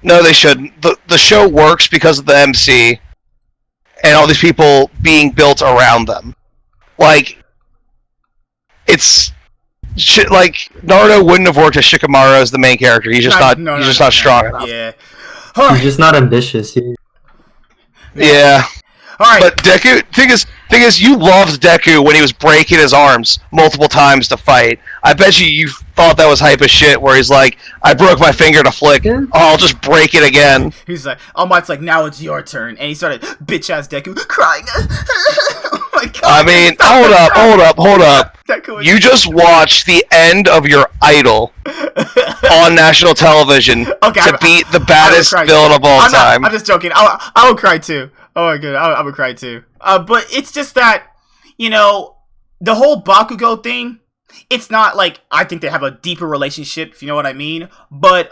Speaker 2: No, they shouldn't. The show works because of the MC and all these people being built around them. Like, it's shit. Like, Naruto wouldn't have worked as Shikamaru as the main character. He's just not strong enough.
Speaker 1: Yeah,
Speaker 3: he's just not ambitious.
Speaker 2: Yeah.
Speaker 1: All right.
Speaker 2: But Deku, thing is, you loved Deku when he was breaking his arms multiple times to fight. I bet you thought that was hype as shit. Where he's like, I broke my finger to flick. Oh, I'll just break it again.
Speaker 1: He's like, All Might's like, now it's your turn, and he started bitch ass Deku crying. Oh my god.
Speaker 2: I mean, hold up. You just watched the end of your idol on national television to beat the baddest villain of all time.
Speaker 1: I'm just joking. I would cry too. Oh my god, I would cry too. But it's just that, the whole Bakugo thing, it's not like I think they have a deeper relationship, if you know what I mean. But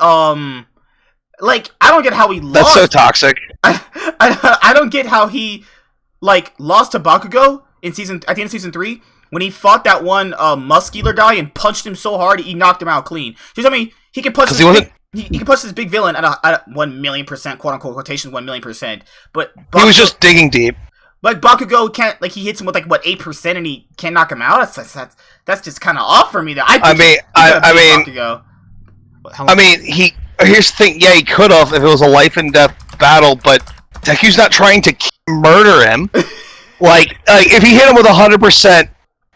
Speaker 1: like, I don't get how he lost.
Speaker 2: That's so toxic.
Speaker 1: I don't get how he lost to Bakugo at the end of season 3 when he fought that one muscular guy and punched him so hard he knocked him out clean. Just, I mean, he can punch. He can punch this big villain at a 1,000,000%, quote unquote quotation, 1,000,000%. But Bakugo,
Speaker 2: he was just digging deep.
Speaker 1: Like, Bakugo can't, he hits him with 8% and he can't knock him out. That's just kind of off for me. I
Speaker 2: mean, here's the thing. Yeah, he could have if it was a life and death battle, but Deku's not trying to murder him. If he hit him with 100%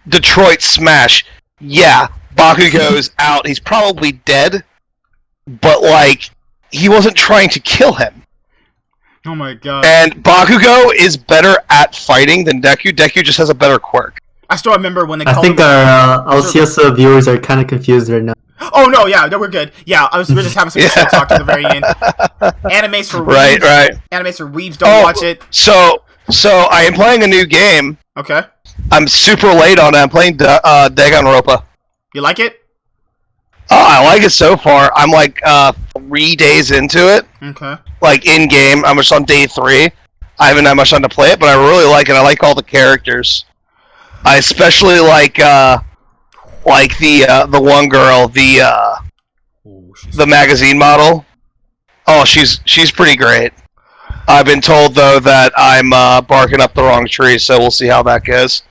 Speaker 2: Detroit smash, yeah, Bakugo's out. He's probably dead. But, he wasn't trying to kill him.
Speaker 1: Oh my god.
Speaker 2: And Bakugo is better at fighting than Deku. Deku just has a better quirk.
Speaker 1: I still remember when they
Speaker 3: I
Speaker 1: called
Speaker 3: think
Speaker 1: him...
Speaker 3: our LCS viewers are kind of confused right now.
Speaker 1: Oh no, yeah, no, we're good. Yeah, we're just having some shit talk to the very end. Animes for weebs.
Speaker 2: Right.
Speaker 1: Animes for weebs, don't watch it.
Speaker 2: So I am playing a new game.
Speaker 1: Okay.
Speaker 2: I'm super late on it. I'm playing Danganronpa.
Speaker 1: You like it?
Speaker 2: Oh, I like it so far. I'm like 3 days into it.
Speaker 1: Okay.
Speaker 2: Like in game, I'm just on day 3. I haven't had much time to play it, but I really like it. I like all the characters. I especially like the one girl, the magazine model. Oh, she's pretty great. I've been told though that I'm barking up the wrong tree, so we'll see how that goes.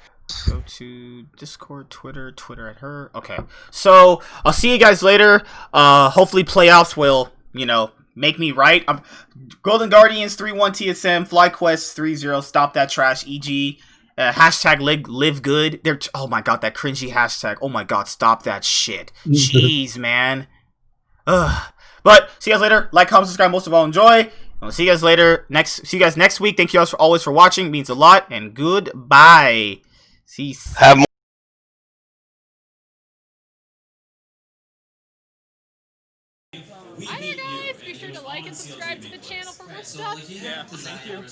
Speaker 1: Go to Discord, Twitter at her. Okay. So I'll see you guys later. Hopefully playoffs will, make me right. Golden Guardians 3-1 Tsm, Flyquest 3-0, stop that trash, EG. Hashtag live good. Oh my god, that cringy hashtag. Oh my god, stop that shit. Jeez, man. Ugh. But see you guys later. Like, comment, subscribe, most of all enjoy. I'll see you guys later. See you guys next week. Thank you guys always for watching. It means a lot. And goodbye. Cease.
Speaker 2: Have more
Speaker 4: Hi there, guys! Be sure to like and subscribe to the channel for more stuff.
Speaker 1: Yeah, thank you.